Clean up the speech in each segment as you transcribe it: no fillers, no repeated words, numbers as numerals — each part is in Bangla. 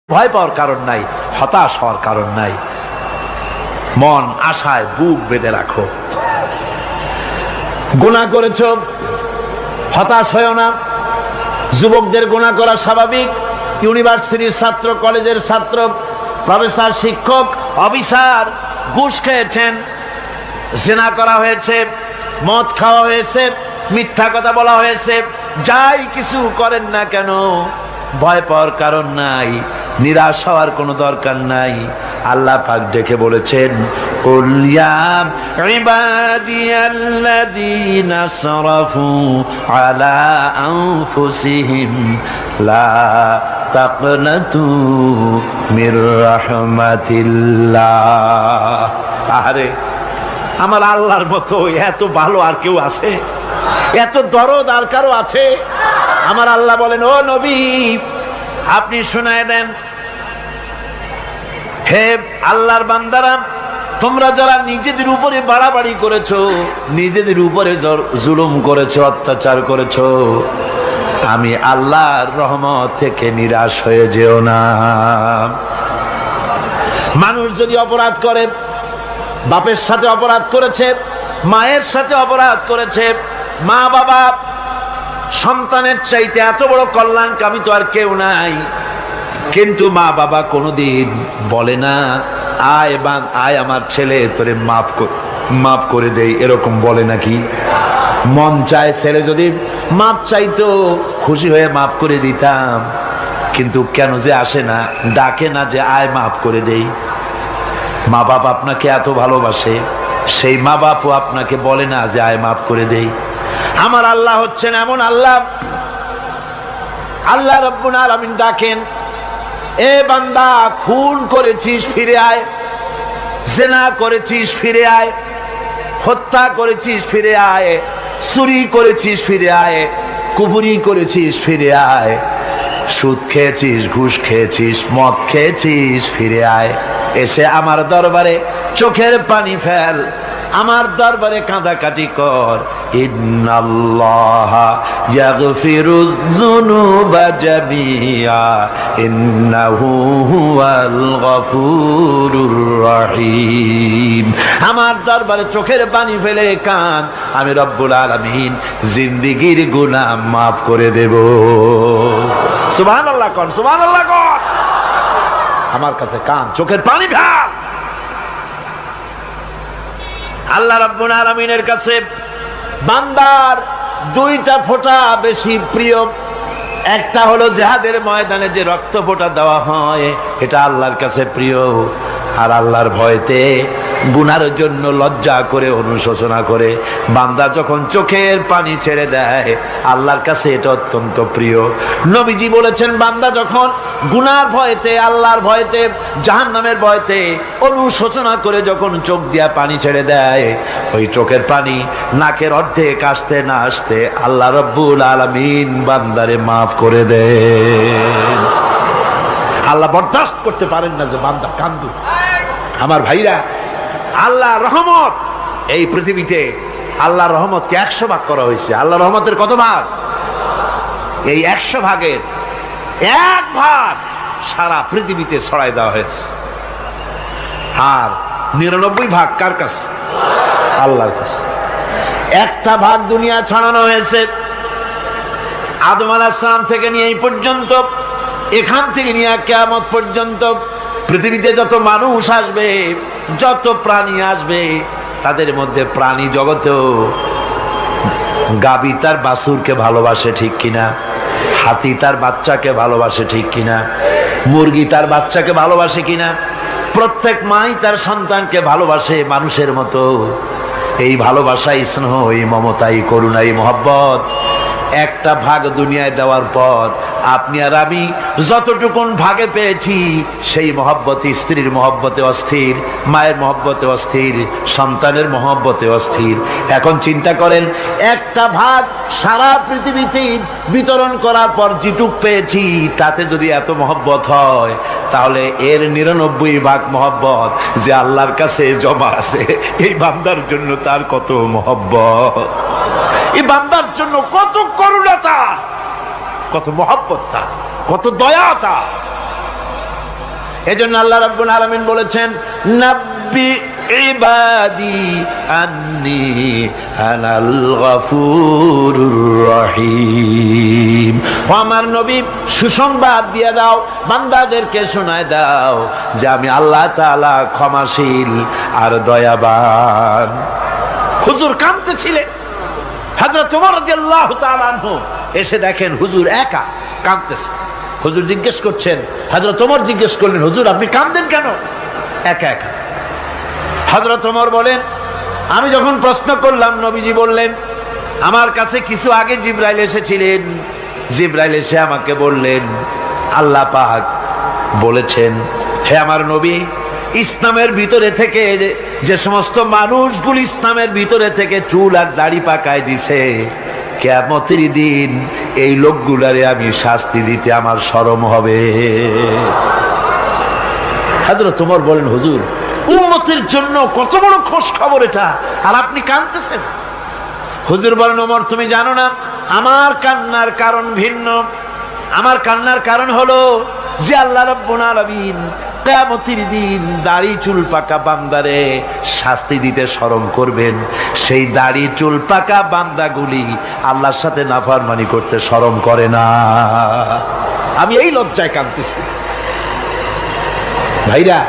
ভয় পাওয়ার কারণ নাই, হতাশ হওয়ার কারণ নাই। মন আশায় বুক বেঁধে রাখো। গুনাহ করেছ, হতাশ হয়েও না। যুবকদের গুনাহ করা স্বাভাবিক। ইউনিভার্সিটির ছাত্র, কলেজের ছাত্র, প্রফেসর, শিক্ষক, অফিসার ঘুষ খেয়েছেন, জিনা করা হয়েছে, মদ খাওয়া হয়েছে, মিথ্যা কথা বলা হয়েছে, যাই কিছু করেন না কেন ভয় পাওয়ার কারণ নাই, নিরাশ হওয়ার কোনো দরকার নাই। আল্লাহ পাক ডেকে বলেছেন, কুল ইয়া ইবাদিয়াল্লাযীনা আসরাফু আলা আনফুসিহিম লা তাকনাতু মির রাহমাতিল্লাহ। আরে আমার আল্লাহর মতো এত ভালো আর কেউ আছে? এত দরদ আর কারো আছে? আমার আল্লাহ বলেন, ও নবী আপনি শুনায় দেন, হে আল্লাহর বান্দারা, তোমরা যারা নিজেদের উপরে বাড়াবাড়ি করেছো, নিজেদের উপরে জুলুম করেছো, অত্যাচার করেছো, আমি আল্লাহর রহমত থেকে নিরাশ হয়ে যেও না। মানুষ যদি অপরাধ করে, বাপের সাথে অপরাধ করেছে, মায়ের সাথে অপরাধ করেছে, মা বাবা সন্তানের চাইতে এত বড় কল্যাণকামী তো আর কেউ নাই, কিন্তু মা বাবা কোনোদিন বলে না আয় আমার ছেলে তোরে মাফ করে দেই, এরকম বলে নাকি? মন চায় ছেলে যদি মাপ চাইতো, খুশি হয়ে মাফ করে দিতাম, কিন্তু কেন যে আসে না, ডাকে না যে আয় মাফ করে দেই। মা বাপ আপনাকে এত ভালোবাসে, সেই মা বাপও আপনাকে বলে না যে আয় মাফ করে দেই। আমার আল্লাহ হচ্ছেন এমন আল্লাহ, আল্লাহ রাব্বুল আলামিন ডাকেন, এ বান্দা খুন করেছিস ফিরে আয়, জিনা করেছিস ফিরে আয়, হত্যা করেছিস ফিরে আয়, চুরি করেছিস ফিরে আয়, কুফরি করেছিস ফিরে আয়, সুদ খেয়েছিস, ঘুষ খেয়েছিস, মদ খেয়েছিস ফিরে আয়, এসে আমার দরবারে চোখের পানি ফেল, আমার দরবারে কাঁদাকাটি কর। ইন্নাল্লাহা ইয়াগফিরুয যুনুবা জামিআ ইন্নাহু হুয়াল গফুরুর রহিম। আমার দরবারে চোখের পানি ফেলে কাঁদ, আমি রব্বুল আলামিন জিন্দেগীর গুনাহ মাফ করে দেব। সুবহানাল্লাহ কোন, সুবহানাল্লাহ কোন। আমার কাছে কান, চোখের পানি ফেল। আল্লাহ রাব্বুল আলামিনের কাছে বান্দার দুইটা ফোঁটা বেশি প্রিয়। একটা হলো জিহাদের ময়দানে যে রক্ত ফোঁটা দেওয়া হয়, এটা আল্লাহর কাছে প্রিয়। আর আল্লাহর ভয়তে গুনার জন্য লজ্জা করে, অনুশোচনা করে বান্দা যখন চোখের পানি ছেড়ে দেয়, আল্লাহর কাছে এটা অত্যন্ত প্রিয়। নবীজি বলেছেন, বান্দা যখন গুনার ভয়তে, আল্লাহর ভয়তে, জাহান্নামের ভয়তে অনুশোচনা করে যখন চোখ দিয়া পানি ছেড়ে দেয়, ওই চোখের পানি নাকের অর্ধেক আসতে না আসতে আল্লাহ রাব্বুল আলামিন বান্দারে মাফ করে দেন। আল্লাহ বরদাস্ত করতে পারেন না যে বান্দা কান্দু। আমার ভাইরা, আল্লাহ রহমত, এই পৃথিবীতে আল্লাহ রহমতকে 100 ভাগ করা হয়েছে। আল্লাহ রহমতের কত ভাগ? এই 100 ভাগের 1 ভাগ সারা পৃথিবীতে ছড়াই দেওয়া হয়েছে। আর 99 ভাগ কার কাছে? আল্লাহর কাছে। একটা ভাগ দুনিয়া ছড়ানো হয়েছে আদম আলাইহিস সালাম থেকে নিয়ে এই পর্যন্ত, এখান থেকে নিয়ে কিয়ামত পর্যন্ত পৃথিবীতে যত মানুষ আসবে, যত প্রাণী আসবে, তাদের মধ্যে প্রাণী জগতেও গাভী তার বাছুরকে ভালোবাসে ঠিক কিনা, হাতি তার বাচ্চাকে ভালোবাসে ঠিক কিনা, মুরগি তার বাচ্চাকে ভালোবাসে কিনা, প্রত্যেক মাই তার সন্তানকে ভালোবাসে মানুষের মতো। এই ভালোবাসা, স্নেহ, এই মমতা, এই করুণা, এই মহব্বত একটা ভাগ দুনিয়ায় দেওয়ার পর আপনি আর আমি যতটুকুন ভাগে পেয়েছি, সেই মহব্বতে, স্ত্রীর মহব্বতে অস্থির, মায়ের মহব্বতে অস্থির, সন্তানের মহব্বতে অস্থির। এখন চিন্তা করেন, একটা ভাগ সারা পৃথিবীতে বিতরণ করার পর যেটুক পেয়েছি, তাতে যদি এত মহব্বত হয়, তাহলে এর 99 ভাগ মহব্বত যে আল্লাহর কাছে জমা আছে, এই বান্দার জন্য তার কত মহব্বত, এই বান্দার জন্য কত করুণা তার, কত মহব্বত তার, কত দয়া তার। এজন্য আল্লাহ রাব্বুল আলামিন বলেছেন, নাব্বি ইবাদি আন্নি আনাল গফুরুর রহিম। ও আমার নবী, সুসংবাদ দিয়ে দাও, বান্দাদেরকে শোনায় দাও যে আমি আল্লাহ তাআলা ক্ষমাশীল আর দয়াবান। হুজুর কাঁদতেছিলেন। হযরত ওমর রাদিয়াল্লাহু তাআলা আনহু এসে দেখেন হুজুর একা কাঁদতেছে। হুজুর জিজ্ঞেস করছেন, হযরত ওমর জিজ্ঞেস করলেন, হুজুর আপনি কাঁদেন কেন একা একা? হযরত ওমর বলেন, আমি যখন প্রশ্ন করলাম নবীজি বললেন, আমার কাছে কিছু আগে জিবরাইল এসেছিলেন। জিবরাইল এসে আমাকে বললেন, আল্লাহ পাক বলেছেন, হে আমার নবী, ইসলামের ভিতরে থেকে যে সমস্ত মানুষগুলো ইসলামের ভিতরে থেকে চুল আর দাড়ি পাকায় দিছে, কিয়ামতের দিন এই লোকগুলারে আমি শাস্তি দিতে আমার শরম হবে। হযরত ওমর বলেন, হুজুর উম্মতের জন্য কত বড় খোঁজ খবর এটা, আর আপনি কাঁদতেছেন। হুজুর বলেন, ওমর তুমি জানো না আমার কান্নার কারণ ভিন্ন। আমার কান্নার কারণ হলো যে আল্লাহ রাব্বুল আলামিন কিয়ামতের দিন দাড়ি চুল পাকা বান্দারে শাস্তি দিতে শরম করবেন। সেই দাড়ি চুল পাকা বান্দাগুলি আল্লাহর সাথে নাফরমানি করতে শরম করে না। আমি এই লজ্জায় কাঁদতেছি। ভাইরা,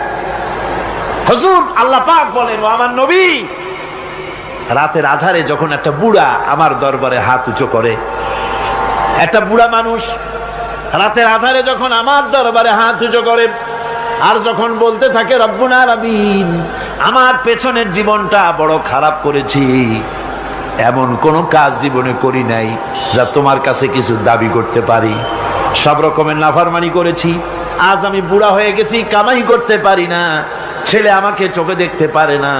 হুজুর আল্লাহ পাক বলেন, ও আমার নবী, রাতের আধারে যখন একটা বুড়া আমার দরবারে হাত উঁচু করে, একটা বুড়া মানুষ রাতের আধারে যখন আমার দরবারে হাত উঁচু করে আর যখন বলতে থাকে, রব্বুল আলামিন আমার পেছনের জীবনটা বড় খারাপ করেছি, এমন কোনো কাজ জীবনে করি নাই যা তোমার কাছে কিছু দাবি করতে পারি, সব রকমের নাফরমানি করেছি, আজ আমি বুড়া হয়ে গেছি, কামাই করতে পারি না, ছেলে আমাকে চোখে দেখতে পারে না,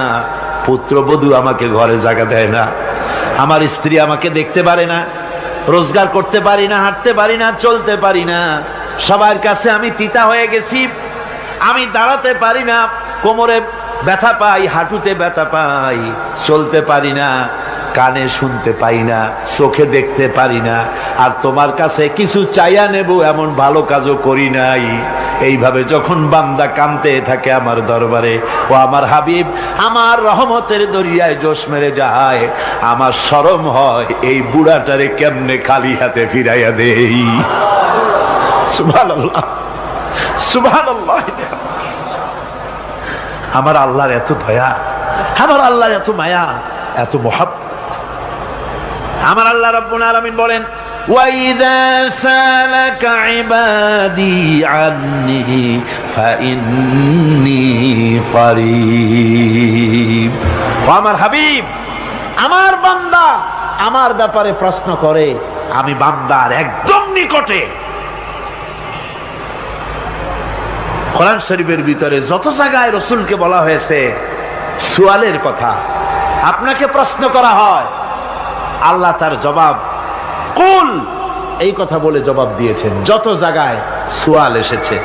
পুত্রবধূ আমাকে ঘরে জায়গা দেয় না, আমার স্ত্রী আমাকে দেখতে পারে না, রোজগার করতে পারি না, হাঁটতে পারি না, চলতে পারি না, সবার কাছে আমি তিতা হয়ে গেছি, আমি দাঁড়াতে পারি না, কোমরে ব্যথা পাই, হাঁটুতে ব্যথা পাই, চলতে পারি না, কানে শুনতে পাই না, চোখে দেখতে পারি না, আর তোমার কাছে কিছু চাইয়া নেব এমন ভালো কাজও করি নাই। এইভাবে যখন বান্দা কাঁদতে থাকে আমার দরবারে, ও আমার হাবিব আমার রহমতের দরিয়ায় জোশ মেরে যায়, আমার শরম হয় এই বুড়াটারে কেমনে খালি হাতে ফিরাইয়া দেই। সুবহানাল্লাহ, সুবহানাল্লাহ। আমার আল্লাহর এত দয়া, আমার আল্লাহর এত মায়া, এত মহব্বত। আমার আল্লাহ রাব্বুল আলামিন বলেন, وَإِذَا سَأَلَكَ عِبَادِي عَنِّي فَإِنِّي قَرِيبٌ। ও আমার হাবিব, আমার বান্দা আমার ব্যাপারে প্রশ্ন করে, আমি বান্দার একদম নিকটে। কোরআন শরীফের ভিতরে যত জায়গায় রাসূলকে বলা হয়েছে সুয়ালের কথা, আপনাকে প্রশ্ন করা হয়, আল্লাহ তার জবাব কুল এই কথা বলে জবাব দিয়েছেন। যত জায়গায় সুয়াল এসেছে,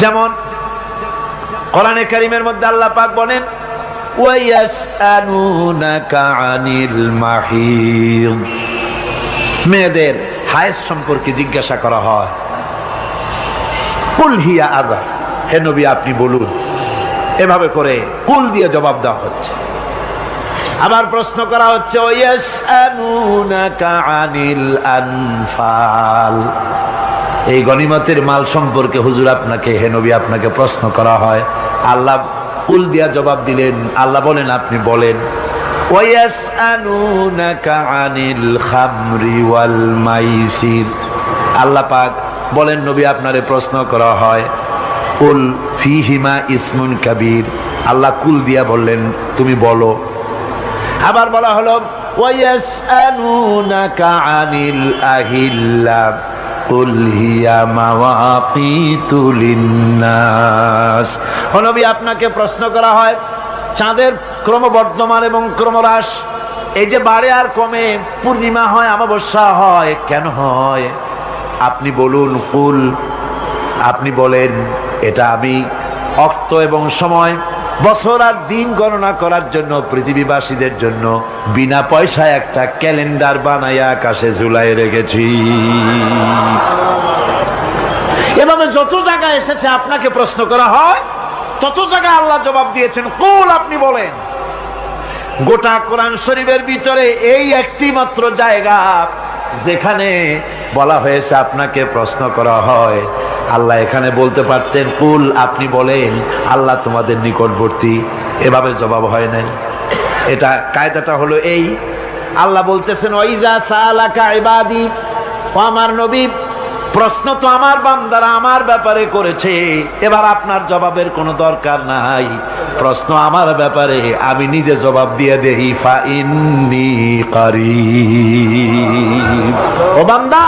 যেমন কোরআনে কারীমের মধ্যে আল্লাহ পাক বলেন, ওয়ায়াসআলুনাকা আনিল মাহিদ, মেয়েদের হায়েজ সম্পর্কে জিজ্ঞাসা করা হয়, কুল হিয়া আযা, হে নবী আপনি বলুন। এভাবে করে কুল দিয়ে জবাব দেওয়া হচ্ছে। আবার প্রশ্ন করা হচ্ছে, ওয়ায়াসআলুনাকা আনিল আনফাল, এই গনিমতের মাল সম্পর্কে হুজুর আপনাকে, হে নবী আপনাকে প্রশ্ন করা হয়। আল্লাহ কুল দিয়া জবাব দিলেন। আল্লাহ বলেন আপনি বলেন। ওয়ায়াসআলুনাকা আনিল খামরি ওয়াল মাইসির, আল্লাহ পাক বলেন নবী আপনারে প্রশ্ন করা হয়, কুল ফিহিমা ইসমুন কাবীর, আল্লাহ কুল দিয়া বললেন তুমি বলো। আবার বলা হলো, ওয়ায়াসআলুনাকা আনিল আহিল্লা কুল হিয়া মাওয়াকিতু লিন্নাস, ও নবী আপনাকে প্রশ্ন করা হয় চাঁদের ক্রমবর্ধমান এবং ক্রমহ্রাস, এই যে বাড়ে আর কমে, পূর্ণিমা হয় অমাবস্যা হয়, কেন হয় আপনি বলুন। কুল, আপনি বলেন এটা আমি অক্ত এবং সময়, বছর আর দিন গণনা করার জন্য পৃথিবীবাসীদের জন্য বিনা পয়সায় একটা ক্যালেন্ডার বানাইয়া আকাশে ঝুলাই রেখেছি। এভাবে যত জায়গায় এসেছে আপনাকে প্রশ্ন করা হয়, তত জায়গায় আল্লাহ জবাব দিয়েছেন কুল, আপনি বলেন। গোটা কোরআন শরীফের ভিতরে এই একটি মাত্র জায়গা যেখানে বলা হয়েছে আপনাকে প্রশ্ন করা হয়। আল্লাহ এখানে বলতে পারতেন কুল, আপনি বলেন, আল্লাহ তোমাদের নিকটবর্তী, এভাবে জবাব হয় নাই। এটা কায়দাটা হলো এই, আল্লাহ বলতেছেন ওয়াইজা সালাকা ইবাদি, ও আমার নবী, প্রশ্ন তো আমার বান্দারা আমার ব্যাপারে করেছে, এবার আপনার জবাবের কোনো দরকার নাই। প্রশ্ন আমার ব্যাপারে, আমি নিজে জবাব দিয়ে দেই, ফা ইন্নী কারীব। ও বান্দা,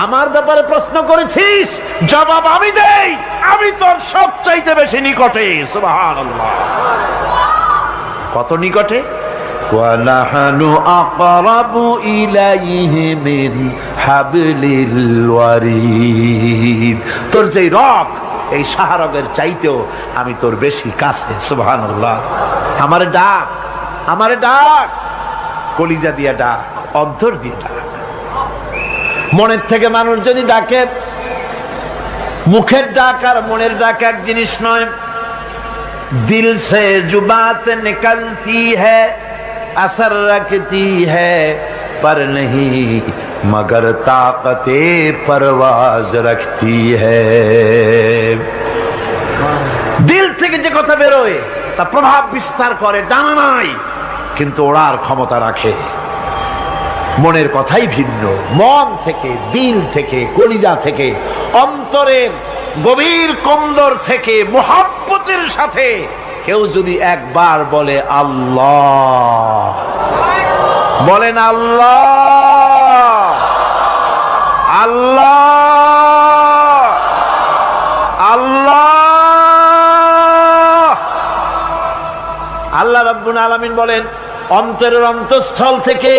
আমার ব্যাপারে প্রশ্ন করেছিস, জবাব আমি দেই, আমি তোর সবচাইতে বেশি নিকটে। সুবহানাল্লাহ। কত নিকটে? وَنَحْنُ أَقْرَبُ إِلَيْهِ مِنْ حَبْلِ الْوَرِيدِ। তোর যেই রগ, এই শাহরগের চাইতেও আমি তোর বেশি কাছে। সুবহানাল্লাহ। আমারে ডাক, আমারে ডাক, কলিজা দিয়ে ডাক, অন্তর দিয়ে ডাক। মনের থেকে মানুষ যদি ডাকে, মুখের ডাক আর মনের ডাক এক জিনিস নয়। দিল সে जो बात निकलती है असर रखती है पर नहीं मगर ताकते परवाज रखती है। দিল থেকে যে কথা বেরোয় তা প্রভাব বিস্তার করে, ডানা নাই কিন্তু ওড়ার ক্ষমতা রাখে। মনের কথাই ভিন্ন। মন থেকে, দিল থেকে, কলিজা থেকে, অন্তরের গভীর কন্দর থেকে মুহাব্বতের সাথে কেউ যদি একবার বলে আল্লাহ, বলেন আল্লাহ, আল্লাহ, আল্লাহ। আল্লাহ রাব্বুল আলামিন বলেন, অন্তরের অন্তঃস্থল থেকে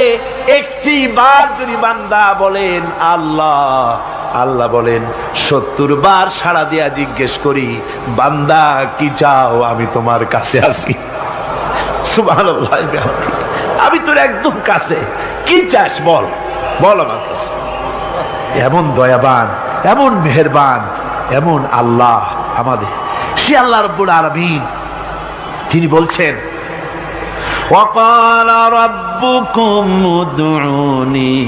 একটি বার যদি বান্দা বলেন আল্লাহ, আল্লাহ বলেন 70 বার সাড়া দিয়া জিজ্ঞেস করি, বান্দা কি চাও, আমি তোমার কাছে আছি। সুবহানাল্লাহ। আমি তোর একদম কাছে, কি চাস বল, বল আমার কাছে। এমন দয়াবান, এমন মেহেরবান, এমন আল্লাহ আমাদের। সে আল্লাহ রাব্বুল আলামিন, তিনি বলছেন وقال ربكم ادعوني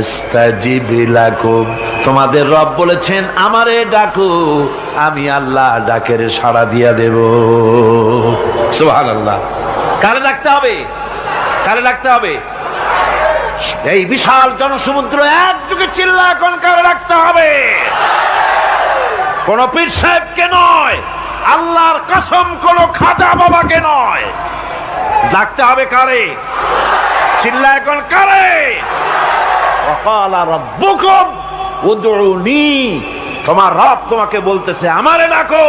استجب لكم। তোমাদের রব বলেছেন আমারে ডাকো, আমি আল্লাহ ডাকের সাড়া দিয়া দেব। সুবহানাল্লাহ। কারে ডাকতে হবে? কারে ডাকতে হবে? এই বিশাল জনসমুদ্র একযোগে চিল্লা এখন কারে ডাকতে হবে? কোন পীর সাহেবকে নয়, আল্লাহর কসম কোন খাজা বাবাকে নয়, ডাকতে হবে কারে? চিল্লা এখন কারে? ওয়াকালা রাব্বুকুম উদউনি, তোমার রব তোমাকে বলতেছে আমারে ডাকো,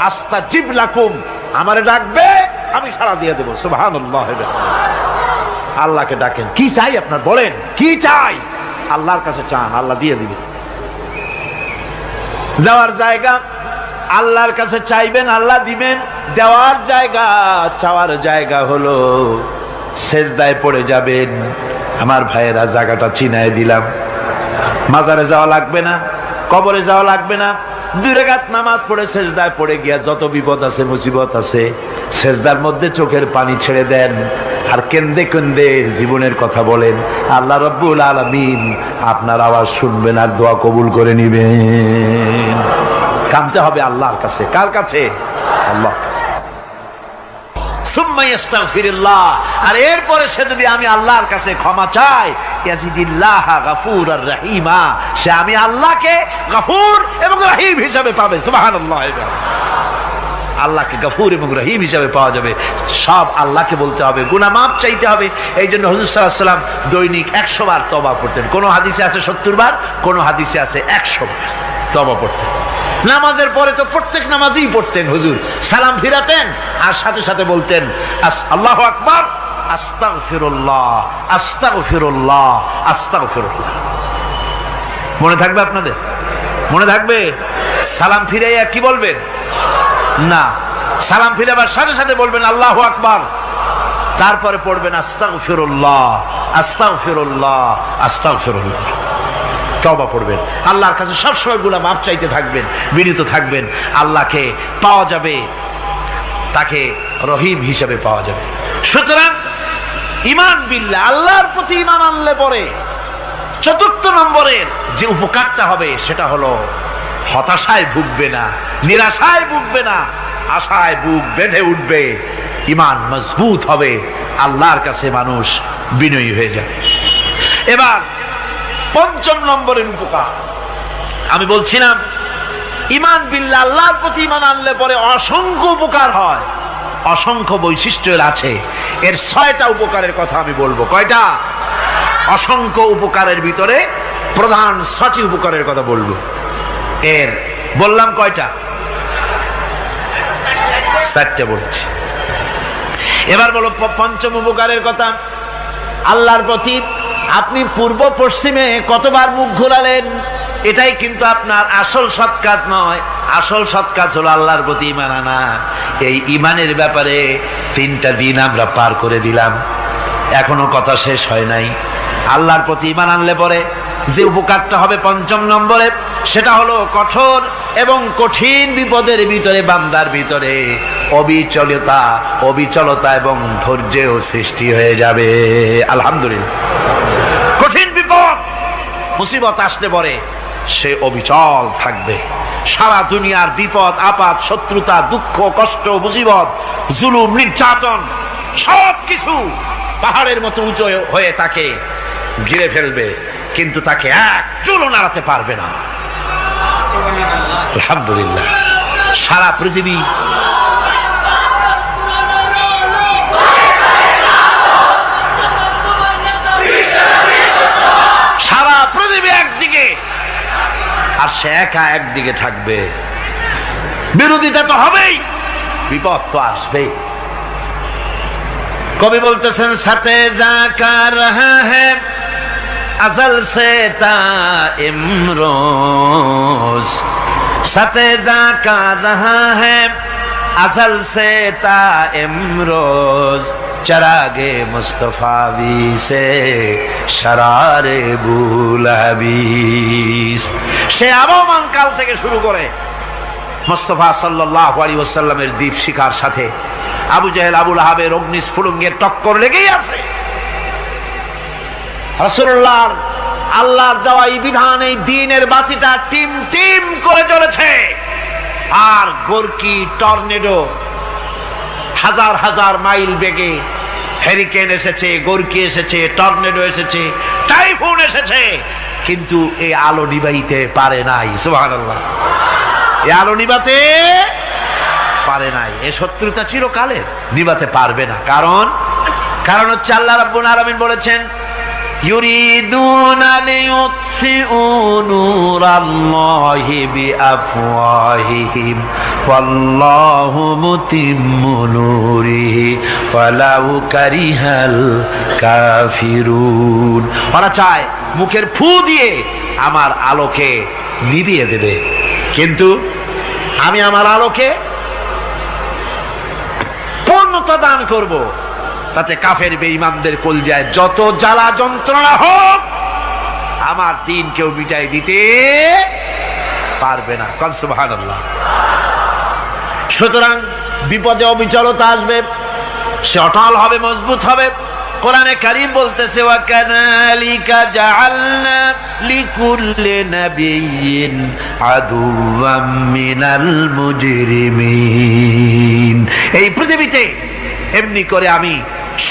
আস্তাজিব লাকুম, আমারে ডাকবে আমি সাড়া দিয়ে দেব। সুবহানাল্লাহ। আল্লাহকে ডাকেন, কি চাই আপনার বলেন, কি চাই? আল্লাহর কাছে চান, আল্লাহ দিয়ে দিবে। দেওয়ার জায়গা আল্লাহর কাছে চাইবেন, আল্লাহ দিবেন। দেওয়ার জায়গা, চাওয়ার জায়গা হলো সেজদায় পড়ে যাবেন। আমার ভাইয়েরা, জায়গাটা চিনায় দিলাম। মাজারে যাওয়া লাগবে না, কবরে যাওয়া লাগবে না। 2 রাকাত নামাজ পড়ে সেজদায় পড়ে গিয়া যত বিপদ আছে, মুসিবত আছে, সেজদার মধ্যে চোখের পানি ছেড়ে দেন আর কেন্দে কেন্দে জীবনের কথা বলেন। আল্লাহ রাব্বুল আলামিন আপনার আওয়াজ শুনবেন আর দোয়া কবুল করে নিবেন। কাঁদতে হবে আল্লাহর কাছে। কার কাছে? আল্লাহর কাছে। সুম্মা ইস্তাগফিরুল্লাহ, আর এরপরে সে যদি আমি আল্লাহর কাছে ক্ষমা চাই, ইয়াজিদিল্লাহ গফুরার রহিমা, সে আমি আল্লাহকে গফুর এবং রহিম হিসাবে পাবে। সুবহানাল্লাহ। আল্লাহকে গফুর এবং রহিম হিসাবে পাওয়া যাবে। সব আল্লাহকে বলতে হবে, গুনাহ মাফ চাইতে হবে। এই জন্য হুজুর সাল্লাল্লাহু আলাইহি ওয়াসাল্লাম দৈনিক 100 বার তওবা পড়তেন। কোন হাদিসে আছে 70 বার, কোন হাদিসে আছে 100 বার তওবা পড়তেন। নামাজের পরে তো প্রত্যেক নামাজই পড়তেন হুজুর, সালাম ফিরাতেন আর সাথে সাথে বলতেন আল্লাহু আকবার, আস্তাগফিরুল্লাহ, আস্তাগফিরুল্লাহ, আস্তাগফিরুল্লাহ। মনে থাকবে আপনাদের? মনে থাকবে? সালাম ফিরাইয়া কি বলবেন? না, সালাম ফিরাবার সাথে সাথে বলবেন আল্লাহু আকবার, তারপরে পড়বেন আস্তাগফিরুল্লাহ, আস্তাগফিরুল্লাহ, আস্তাগফিরুল্লাহ। তওবা পড়বেন, আল্লাহর কাছে সবসময় গুনাহ মাফ চাইতে থাকবেন, বিনীত থাকবেন, আল্লাহকে পাওয়া যাবে, তাকে রহিম হিসেবে পাওয়া যাবে। সুতরাং ঈমান বিল্লাহ, আল্লাহর প্রতি ঈমান আনলে পরে চতুর্থ নম্বরের যে উপকারটা হবে সেটা হলো হতাশায় ভুগবে না, নিরাশায় ভুগবে না, আশায় বুক বেঁধে উঠবে, ঈমান মজবুত হবে, আল্লাহর কাছে মানুষ বিনয়ী হয়ে যাবে। এবার পঞ্চম নম্বরের উপকার আমি বলছিলাম, ঈমান বিল্লাহ, আল্লাহর প্রতি ঈমান আনলে পরে অসংখ্য উপকার হয়, অসংখ্য বৈশিষ্ট্য আছে। এর 6টা উপকারের কথা আমি বলবো। কয়টা? অসংখ্য উপকারের ভিতরে প্রধান 6টি উপকারের কথা বলবো। এর বললাম কয়টা? 4টে বলছি। এবার বলো পঞ্চম উপকারের কথা। আল্লাহর প্রতি আপনি পূর্ব পশ্চিমে কতবার মুখ ঘোরালেন, এটাই কিন্তু আপনার আসল সৎ কাজ নয়। আসল সৎ কাজ হলো আল্লাহর প্রতি ঈমান আনা। এই ঈমানের ব্যাপারে 3টা দিন আমরা পার করে দিলাম, এখনো কথা শেষ হয় নাই। আল্লাহর প্রতি ঈমান আনলে পরে যে উপকারটা হবে পঞ্চম নম্বরে, সেটা হলো কঠোর এবং কঠিন বিপদের ভিতরে বান্দার ভিতরে অবিচলতা এবং ধৈর্যের সৃষ্টি হয়ে যাবে। আলহামদুলিল্লাহ। কঠিন বিপদ মুসিবত আসলে পরে সে অবিচল থাকবে। সারা দুনিয়ার বিপদ আপদ, শত্রুতা, দুঃখ, কষ্ট, মুসিবত, জুলুম, নির্যাতন সবকিছু পাহাড়ের মতো উঁচু হয়ে তাকে ঘিরে ফেলবে, কিন্তু তাকে এক চুলও নাড়াতে পারবে না। আলহামদুলিল্লাহ। সারা পৃথিবী একদিকে আর সে একা একদিকে থাকবে। বিরোধিতা তো হবেই, বিপদ তো আসবেই। কবি বলতেছেন, সাথে জাকা রহা হ্যায় अज़ल से ता इमरोज, सतेजा का रहा है अज़ल से ता इमरोज, चरागे मुस्तफावी से शरारे बुलहबीस। সে আবহমান কাল থেকে শুরু করে মুস্তাফা সাল্লাল্লাহু আলাইহি ওয়াসাল্লামের দীপ শিখার সাথে আবু জাহেল, আবু লাহাবের অগ্নিস্ফুলিঙ্গের টক্কর লেগেই আছে। রাসূলুল্লাহর আল্লাহর দেওয়া এই বিধান, এই দ্বীনের বাতিটা টিম টিম করে জ্বলেছে। আর গোরকি, টর্নেডো, হাজার হাজার মাইল বেগে হেরিকেন এসেছে, গোরকি এসেছে, টর্নেডো এসেছে, টাইফুন এসেছে, কিন্তু এই আলো নিভাইতে পারে নাই। সুবহানাল্লাহ। এই আলো নিভাতে পারে নাই। এই শত্রুতা চিরকালের, নিভাতে পারবে না। কারণ হচ্ছে আল্লাহ রাব্বুল আলামিন বলেছেন, ইউরিদুনা লিইউতফিউ নূরাল্লাহি বিআফওয়াহিহিম ওয়াল্লাহু মুতিম্মু নূরিহি ওয়ালাউ কারিহাল কাফিরুন। ওরা চায় মুখের ফু দিয়ে আমার আলোকে নিভিয়ে দেবে, কিন্তু আমি আমার আলোকে পূর্ণতা দান করব। তাতে কাফের বেঈমানদের কলজায় যত জ্বালা যন্ত্রণা হোক, আমার দ্বীন কেউ মিটাই দিতে পারবে না। সুবহানাল্লাহ। সুতরাং বিপদে অবিচলতা আসবে, সে অটল হবে, মজবুত হবে। কোরআনে কারীম বলতেছে, ওয়া কাযালিকা জাআলনা লিকুল্লি নাবিয়্যিন আদুওয়াম মিনাল মুজরিমিন। এই পৃথিবীতে এমনি করে আমি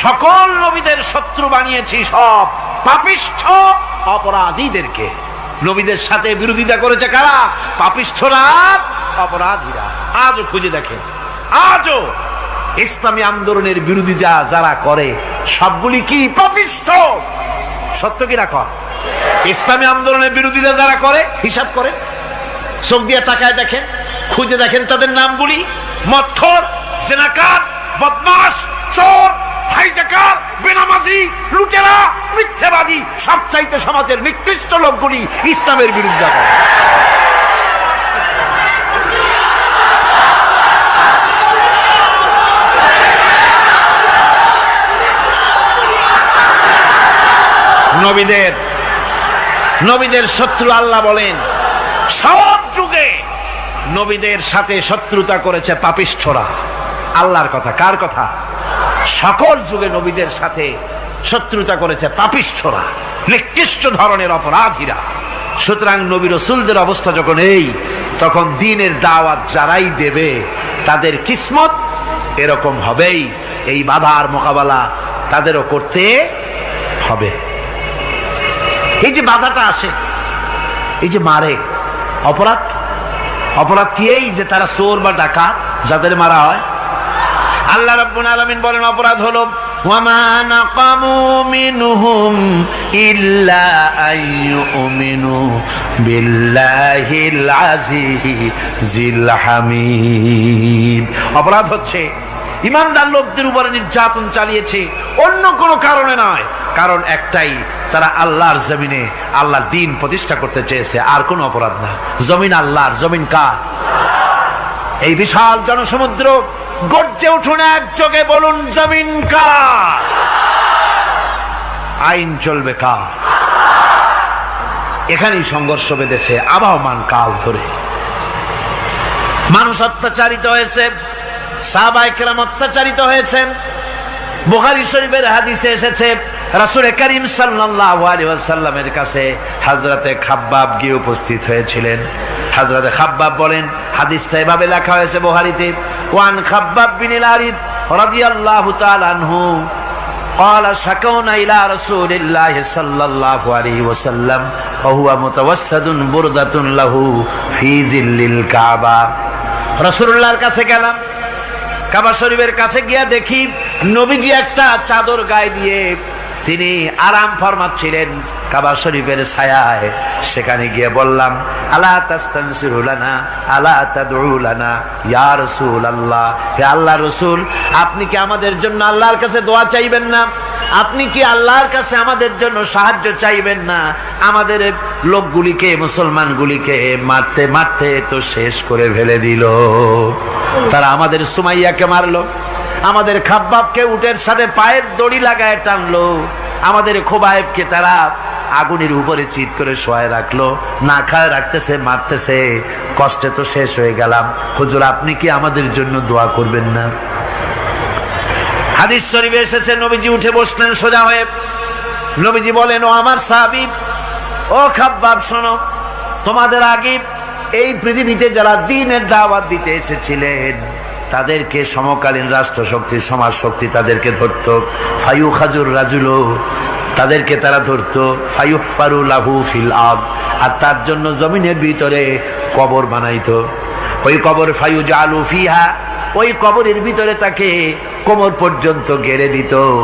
সকল নবীদের শত্রু বানিয়েছি, সব পাপিষ্ঠ অপরাধীদেরকে। নবীদের সাথে বিরোধিতা করেছে কারা? পাপিষ্ঠরা, অপরাধীরা। আজও খুঁজে দেখেন, আজও ইসলামী আন্দোলনের বিরোধিতা যারা করে সবগুলি কি পাপিষ্ঠ? সত্য কিনা কর? ইসলামী আন্দোলনের বিরোধিতা যারা করে হিসাব করে, চোখ দিয়ে তাকায় দেখেন, খুঁজে দেখেন তাদের নামগুলি। মদখোর, জিনাকার, বদমাশ, চোর, হাইজাকার, বেনামাজি, লুটেরা, মিথ্যাবাদী, সবচাইতে সমাজের নিকৃষ্ট লোকগুলি ইসলামের বিরুদ্ধে করে। নবীদের শত্রু আল্লাহ বলেন সব যুগে নবীদের সাথে শত্রুতা করেছে পাপিষ্ঠরা। আল্লাহর কথা, কার কথা? সকল যুগে নবীদের সাথে শত্রুতা করেছে পাপিষ্ঠরা, নিকৃষ্ট ধরনের অপরাধীরা। সুতরাং নবী রাসূলদের অবস্থা যখন এই, তখন দ্বীনের দাওয়াত যারাই দেবে তাদের কিসমত এরকম হবেই। এই বাধার মোকাবেলা তাদেরও করতে হবে। এই যে বাধাটা আসে, এই যে মারে, অপরাধ কি? এই যে তারা চোর বা ডাকাত যাদের মারা হয়। আল্লাহ রাব্বুল আলামিন বলেন অপরাধ হলো ওয়ামা নাকামু মিনহুম ইল্লা আইয়ুমিনু বিল্লাহিল আজিজিল হামিদ। অপরাধ হচ্ছে ইমানদার লোকদের উপরে নির্যাতন চালিয়েছে, অন্য কোনো কারণে নয়। কারণ একটাই, তারা আল্লাহর জমিনে আল্লাহর দ্বীন প্রতিষ্ঠা করতে চেয়েছে, আর কোনো অপরাধ না। জমিন আল্লাহর, জমিন কার? এই বিশাল জনসমুদ্র গর্জে উঠুন একযোগে, বলুন জমিন কার? আইন চলবে কার? এখানেই সংঘর্ষ বেঁধেছে আবহমান কাল ধরে। মানুষ অত্যাচারিত হয়েছে, সাহাবায়ে কেরাম অত্যাচারিত হয়েছেন। বুখারী শরীফের হাদিসে এসেছে রাসূল করিম সাল্লাল্লাহু আলাইহি ওয়াসাল্লামের কাছে হযরতে খাব্বাব গিয়ে উপস্থিত হয়েছিলেন। হযরতে খাব্বাব বলেন, হাদিসটা এভাবে লেখা হয়েছে বুখারীতে, ওয়ান খাব্বাব বিন আল-আরিদ রাদিয়াল্লাহু তাআলা আনহু قال شكونا إلى رسول الله صلى الله عليه وسلم وهو متوسد بردة له في ظل الكعبة। রাসূলুল্লাহর কাছে গেলাম, কাবা শরীফের কাছে গিয়া দেখি নবীজি একটা চাদর গায়ে দিয়ে তিনি আরাম ফরমাচ্ছিলেন কাবা শরীফের ছায়ায়। সেখানে গিয়ে বললাম, আলা তাস্তানসিরু লানা আলা তাদউ লানা ইয়া রাসূলুল্লাহ, হে আল্লাহর রাসূল, আপনি কি আমাদের জন্য আল্লাহর কাছে দোয়া চাইবেন না? আপনি কি আল্লাহর কাছে আমাদের জন্য সাহায্য চাইবেন না? আমাদের লোকগুলিকে, মুসলমানগুলিকে মারতে মারতে তো শেষ করে ফেলে দিল। তারা আমাদের সুমাইয়াকে মারলো, আমাদের খাব্বাবকে উটের সাথে পায়ের দড়ি লাগায় টানলো, আমাদের খোবায়েবকে তারা আগুনের উপরে চিৎ করে শোয়ায় রাখলো, না খায় রাখতেছে, মারতেছে, কষ্টে তো শেষ হয়ে গেলাম। হুজুর, আপনি কি আমাদের জন্য দোয়া করবেন না? হাদিস শরীফে এসেছে নবীজি উঠে বসলেন সোজা হয়ে। নবীজি বলেন, ও আমার সাহাবী, ও খাব্বাব, শোনো, তোমাদের আগে এই পৃথিবীতে যারা দ্বীনের দাওয়াত দিতে এসেছিলেন তাদেরকে সমকালীন রাষ্ট্রশক্তি, সমাজ শক্তি তাদেরকে ধরত। ফায়ুখাজুর রাজুলো, তাদেরকে তারা ধরত। ফায়ুহফারু লাহু ফিল আরদ, আর তার জন্য জমিনের ভিতরে কবর বানাইতো। ওই কবর ফায়ুজালু ফিহা, ওই কবরের ভিতরে তাকে কোমর পর্যন্ত গেড়ে দিত।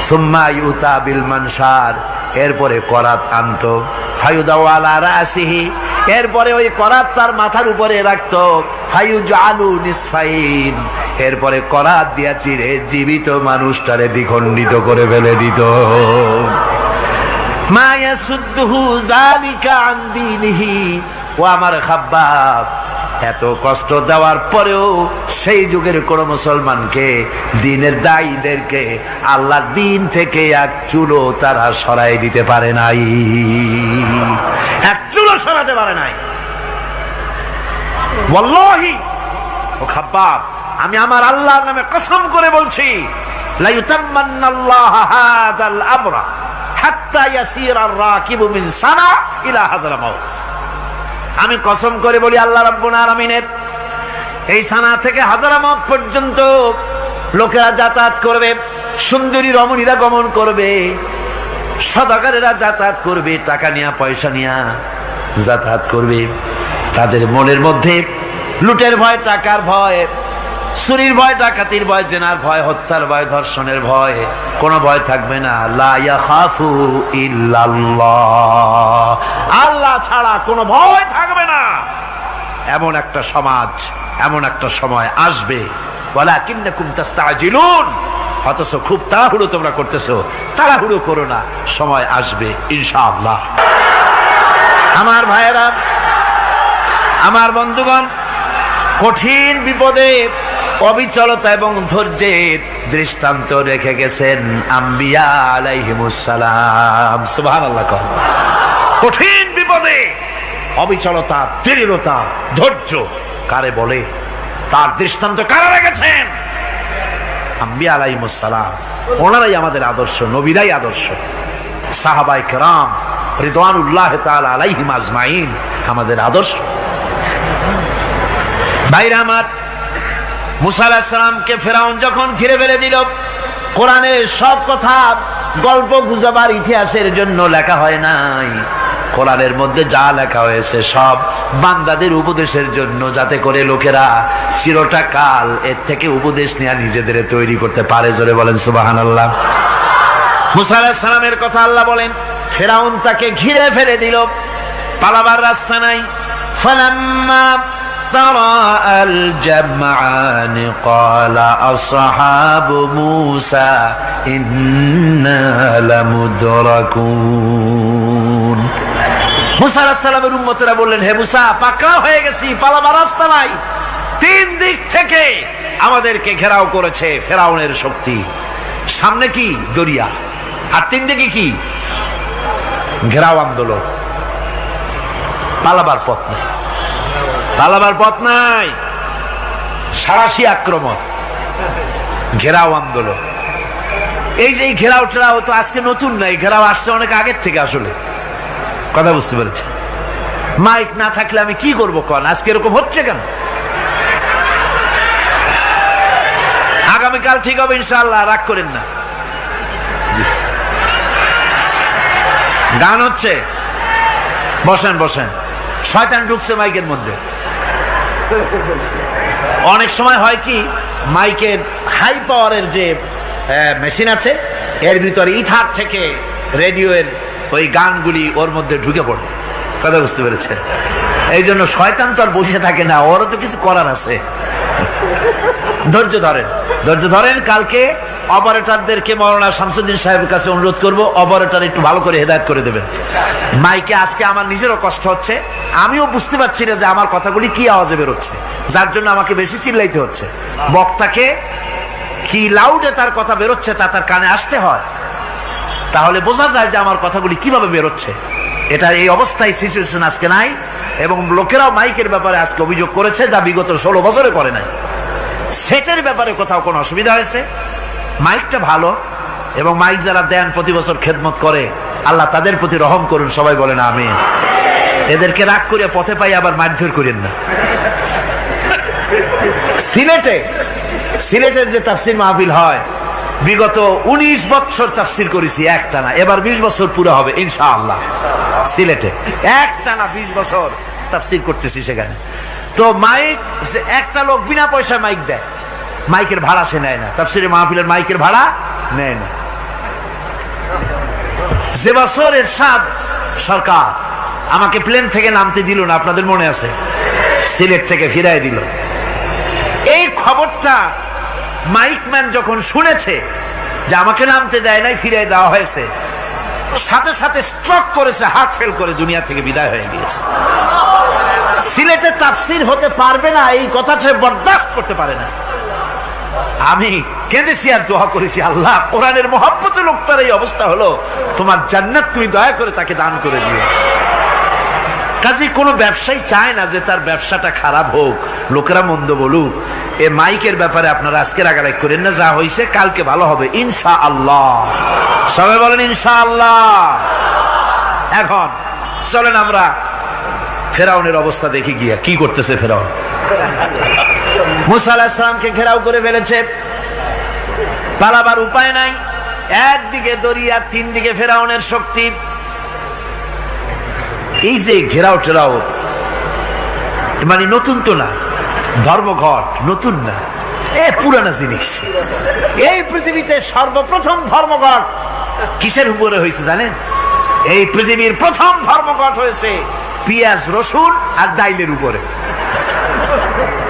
সুম্মা ইউতা বিল মানশার, এরপরে করাত আনতো। ফায়ুদাউ আলা রাসিহি, এরপরে ওই করাত তার মাথার উপরে রাখতো। ফায়ুজালু নিসফাইন, এরপরে করাত দিয়া চিড়ে জীবিত মানুষটারে দ্বিখণ্ডিত করে ফেলে দিত। মা ইয়াসুদ্দুহু যালিকা আন দীনিহি, ও আমার খাব্বাব, এত কষ্ট দেওয়ার পরেও সেই যুগের কোন মুসলমানকে, দ্বীনের দায়ীদেরকে আল্লাহর দ্বীন থেকে এক চুলো তারা সরাই দিতে পারে নাই, এক চুলো সরাতে পারে নাই। ওয়াল্লাহি, ও খাব্বাব, আমি আমার আল্লাহর নামে কসম করে বলছি, লা ইউতাম্মান্নাল্লাহু হাযাল আমরা হাত্তা ইয়াসিরা আর-রাকিবু মিন সানা ইলা হাযরামাউত। আমি কসম করে বলি, আল্লাহ রাব্বুল আলামিনের এই সানা থেকে হাজারামাউত পর্যন্ত লোকেরা যাতায়াত করবে, সুন্দরী রমণীরা গমন করবে, সদাগরেরা যাতায়াত করবে, টাকা নিয়া পয়সা নিয়া যাতায়াত করবে। তাদের মনের মধ্যে লুটের ভয়, টাকার ভয়, চুরির ভয়, ডাকাতির ভয়, জেনার ভয়, হত্যার ভয়, ধর্ষণের ভয়, কোনো ভয় থাকবে না। লা ইয়াখাফু ইল্লাল্লাহ, আল্লাহ ছাড়া কোনো ভয় থাকবে না। এমন একটা সমাজ, এমন একটা সময় আসবে। ওয়ালাকিন্নাকুম তাস্তাজিলুন, অথচ খুব তাড়াহুড়ো তোমরা করতেছো। তাড়াহুড়ো করো না, সময় আসবে ইনশাআল্লাহ। আমার ভাইয়েরা, আমার বন্ধুগণ, কঠিন বিপদে অবিচলতা এবং ধৈর্যের দৃষ্টান্ত রেখে গেছেন আম্বিয়া আলাইহিমুস সালাম। সুবহানাল্লাহ। কঠিন বিপদে অবিচলতা, দৃঢ়তা, ধৈর্য কারে বলে, তার দৃষ্টান্ত কারা রেখেছেন? আম্বিয়া আলাইহিস সালাম, ওনারাই আমাদের আদর্শ, নবীরাই আদর্শ। সাহাবায়ে কেরাম রিদওয়ানুল্লাহ তাআলা আলাইহিম আজমাইন আমাদের আদর্শ। ভাইরা আমার, মুসা আলাইহিস সালামকে ফেরাউন যখন ঘিরে ফেলে দিল, কোরআনের সব কথা গল্প গুজবার ইতিহাসের জন্য লেখা হয় নাই। কোরআনের মধ্যে যা লেখা হয়েছে সব বান্দাদের উপদেশের জন্য, যাতে করে লোকেরা চিরটা কাল এর থেকে উপদেশ নেওয়া নিজেদের তৈরি করতে পারে। জোরে বলেন সুবহানাল্লাহ। মুসা আলাইহিস সালামের কথা আল্লাহ বলেন, ফেরাউন তাকে ঘিরে ফেলে দিল, পালাবার রাস্তা নাই। ফালাম্মা ترى الجمعان قال أصحاب موسى إنا لمدركون। মুসা আলাইহিস সালামের উম্মতেরা বললেন, হে মুসা, পাকড়াও হয়ে গেছি, পালাবার রাস্তা নাই। তিন দিক থেকে আমাদেরকে ঘেরাও করেছে ফেরাউনের শক্তি। সামনে কি? দরিয়া, আর তিন দিকে কি? ঘেরাও আন্দোলন। পালাবার পথ নেই, পালাবার পথ নাই। সারাশি আক্রমণ, ঘেরাও আন্দোলন। এই যে ঘেরাও টেরাও তো আজকে নতুন নাই, ঘেরাও আসছে অনেক আগের থেকে। আসলে কথা বুঝতে পেরেছি। মাইক না থাকলে আমি কি করবো কন? আজকে এরকম হচ্ছে কেন? আগামীকাল ঠিক হবে ইনশাআল্লাহ, রাগ করেন না। গান হচ্ছে, বসেন বসেন। শয়তান ঢুকছে মাইকের মধ্যে। অনেক সময় হয় কি, মাইকের হাই পাওয়ারের যে মেশিন আছে, এর ভিতরে ইথার থেকে রেডিওর ওই গানগুলি ওর মধ্যে ঢুকে পড়ে। কথা বুঝতে পেরেছেন? এই জন্য শয়তান তো আর বসে থাকে না, ওরও তো কিছু করার আছে। ধৈর্য ধরেন, ধৈর্য ধরেন। কালকে অপারেটরদেরকে মাওলানা শামসুদ্দিন সাহেবের কাছে অনুরোধ করব, অপারেটর একটু ভালো করে হেদায়েত করে দেবেন মাইকে। আজকে আমার নিজেরও কষ্ট হচ্ছে, আমিও বুঝতে পারছি না যে আমার কথাগুলি কি আওয়াজে বেরোচ্ছে, যার জন্য আমাকে বেশি চিল্লাইতে হচ্ছে। বক্তাকে কি লাউডে তার কথা বেরোচ্ছে তা তার কানে আসতে হয়, তাহলে বোঝা যায় যে আমার কথাগুলি কিভাবে বেরোচ্ছে। এটা এই অবস্থায় সিচুয়েশন আজকে নাই, এবং লোকেরাও মাইকের ব্যাপারে আজকে অভিযোগ করেছে, যা বিগত 16 বছরে করে নাই। সেটের ব্যাপারে কোথাও কোনো অসুবিধা হয়েছে? মাইকটা ভালো, এবং মাইক যারা দেন প্রতি বছর খেদমত করে, আল্লাহ তাদের প্রতি রহম করুন। সবাই বলেন আমিন। এদেরকে রাগ করে পথে পাই আবার মারধর করেন না। সিলেটের যে তাফসির মাহফিল হয়, বিগত 19 বছর তাফসির করেছি একটানা, এবার 20 বছর পুরো হবে ইনশাআল্লাহ। সিলেটে একটানা 20 বছর তাফসির করতেছি সেখানে। তো মাইক, একটা লোক বিনা পয়সায় মাইক দেয়, মাইকের ভাড়া সে নেয় না। তাফসিরে মাহফিলের মাইকের ভাড়া নেয় না। যে বছর এরশাদ সরকার আমাকে প্লেন থেকে নামতে দিল না, আপনাদের মনে আছে? সিলেট থেকে ফিরাই দিল। এই খবরটা মাইকম্যান যখন শুনেছে যে আমাকে নামতে দেয় নাই, ফিরাই দেওয়া হয়েছে, সাথে সাথে স্ট্রোক করেছে, হার্ট ফেল করে দুনিয়া থেকে বিদায় হয়ে গিয়েছে। সিলেটে তাফসির হতে পারবে না, এই কথা সে বরদাস্ত করতে পারে না। আমি কেঁদেছি আর দোয়া করেছি, আল্লাহ, কোরআনের মহব্বতে লোকটার এই অবস্থা হলো, তোমার জান্নাত তুমি দয়া করে তাকে দান করে দিও। কাজে কোনো ব্যবসায়ী চায় না যে তার ব্যবসাটা খারাপ হোক, লোকেরা মন্দ বলুক। এ মাইকের ব্যাপারে আপনারা আজকে রাগারাগ করেন না, যা হয়েছে কালকে ভালো হবে ইনশাআল্লাহ। সবাই বলেন ইনশাআল্লাহ। এখন চলেন আমরা ফেরাউনের অবস্থা দেখি গিয়া কি করতেছে ফেরাউন। মুসা আলাইহিস সালামকে ঘেরাও করে ফেলেছে, পালাবার উপায় নাই। একদিকে দরিয়া, তিন দিকে ফেরাউনের শক্তি। এই যে ঘেরাও টেরাও মানে নতুন তো না, ধর্মঘট নতুন না, পুরানা জিনিস। এই পৃথিবীতে সর্বপ্রথম ধর্মঘট কিসের উপরে হয়েছে জানেন? এই পৃথিবীর প্রথম ধর্মঘট হয়েছে পেঁয়াজ, রসুন আর ডাইলের উপরে।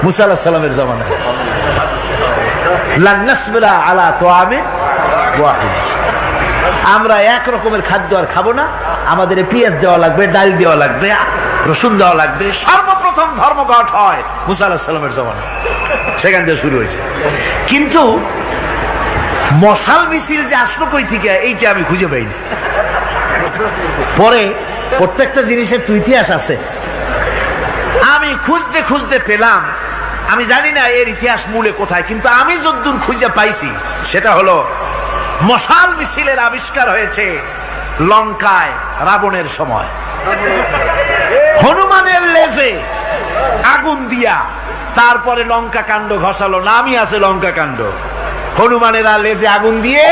মুসা আলাইহিস সালামের জামানায় লান নাসবিরা আলা তাআমিন ওয়াহিদ, আমরা এক রকমের খাদ্য আর খাবো না, আমাদের পেঁয়াজ দেওয়া লাগবে, ডাল দেওয়া লাগবে, রসুন দেওয়া লাগবে। সর্বপ্রথম ধর্মঘট হয় মুসা আলাইহিস সালামের জামানায়, সেখান থেকে শুরু হয়েছে। কিন্তু মশাল মিছিল যে আসলো কই থেকে, এইটা আমি খুঁজে পাইনি। পরে প্রত্যেকটা জিনিসের তো ইতিহাস আছে। আমি খুঁজতে খুঁজতে পেলাম, আমি জানি না এর ইতিহাস মূলে কোথায়, কিন্তু আমি যদ্দূর খুঁজে পাইছি সেটা হলো মশাল মিছিলের আবিষ্কার হয়েছে লঙ্কায় রাবণের সময়। হনুমানের লেজে আগুন দিয়া তারপরে লঙ্কা কাণ্ড ঘষালো, নামই আছে লঙ্কা কাণ্ড। হনুমানেরা লেজে আগুন দিয়ে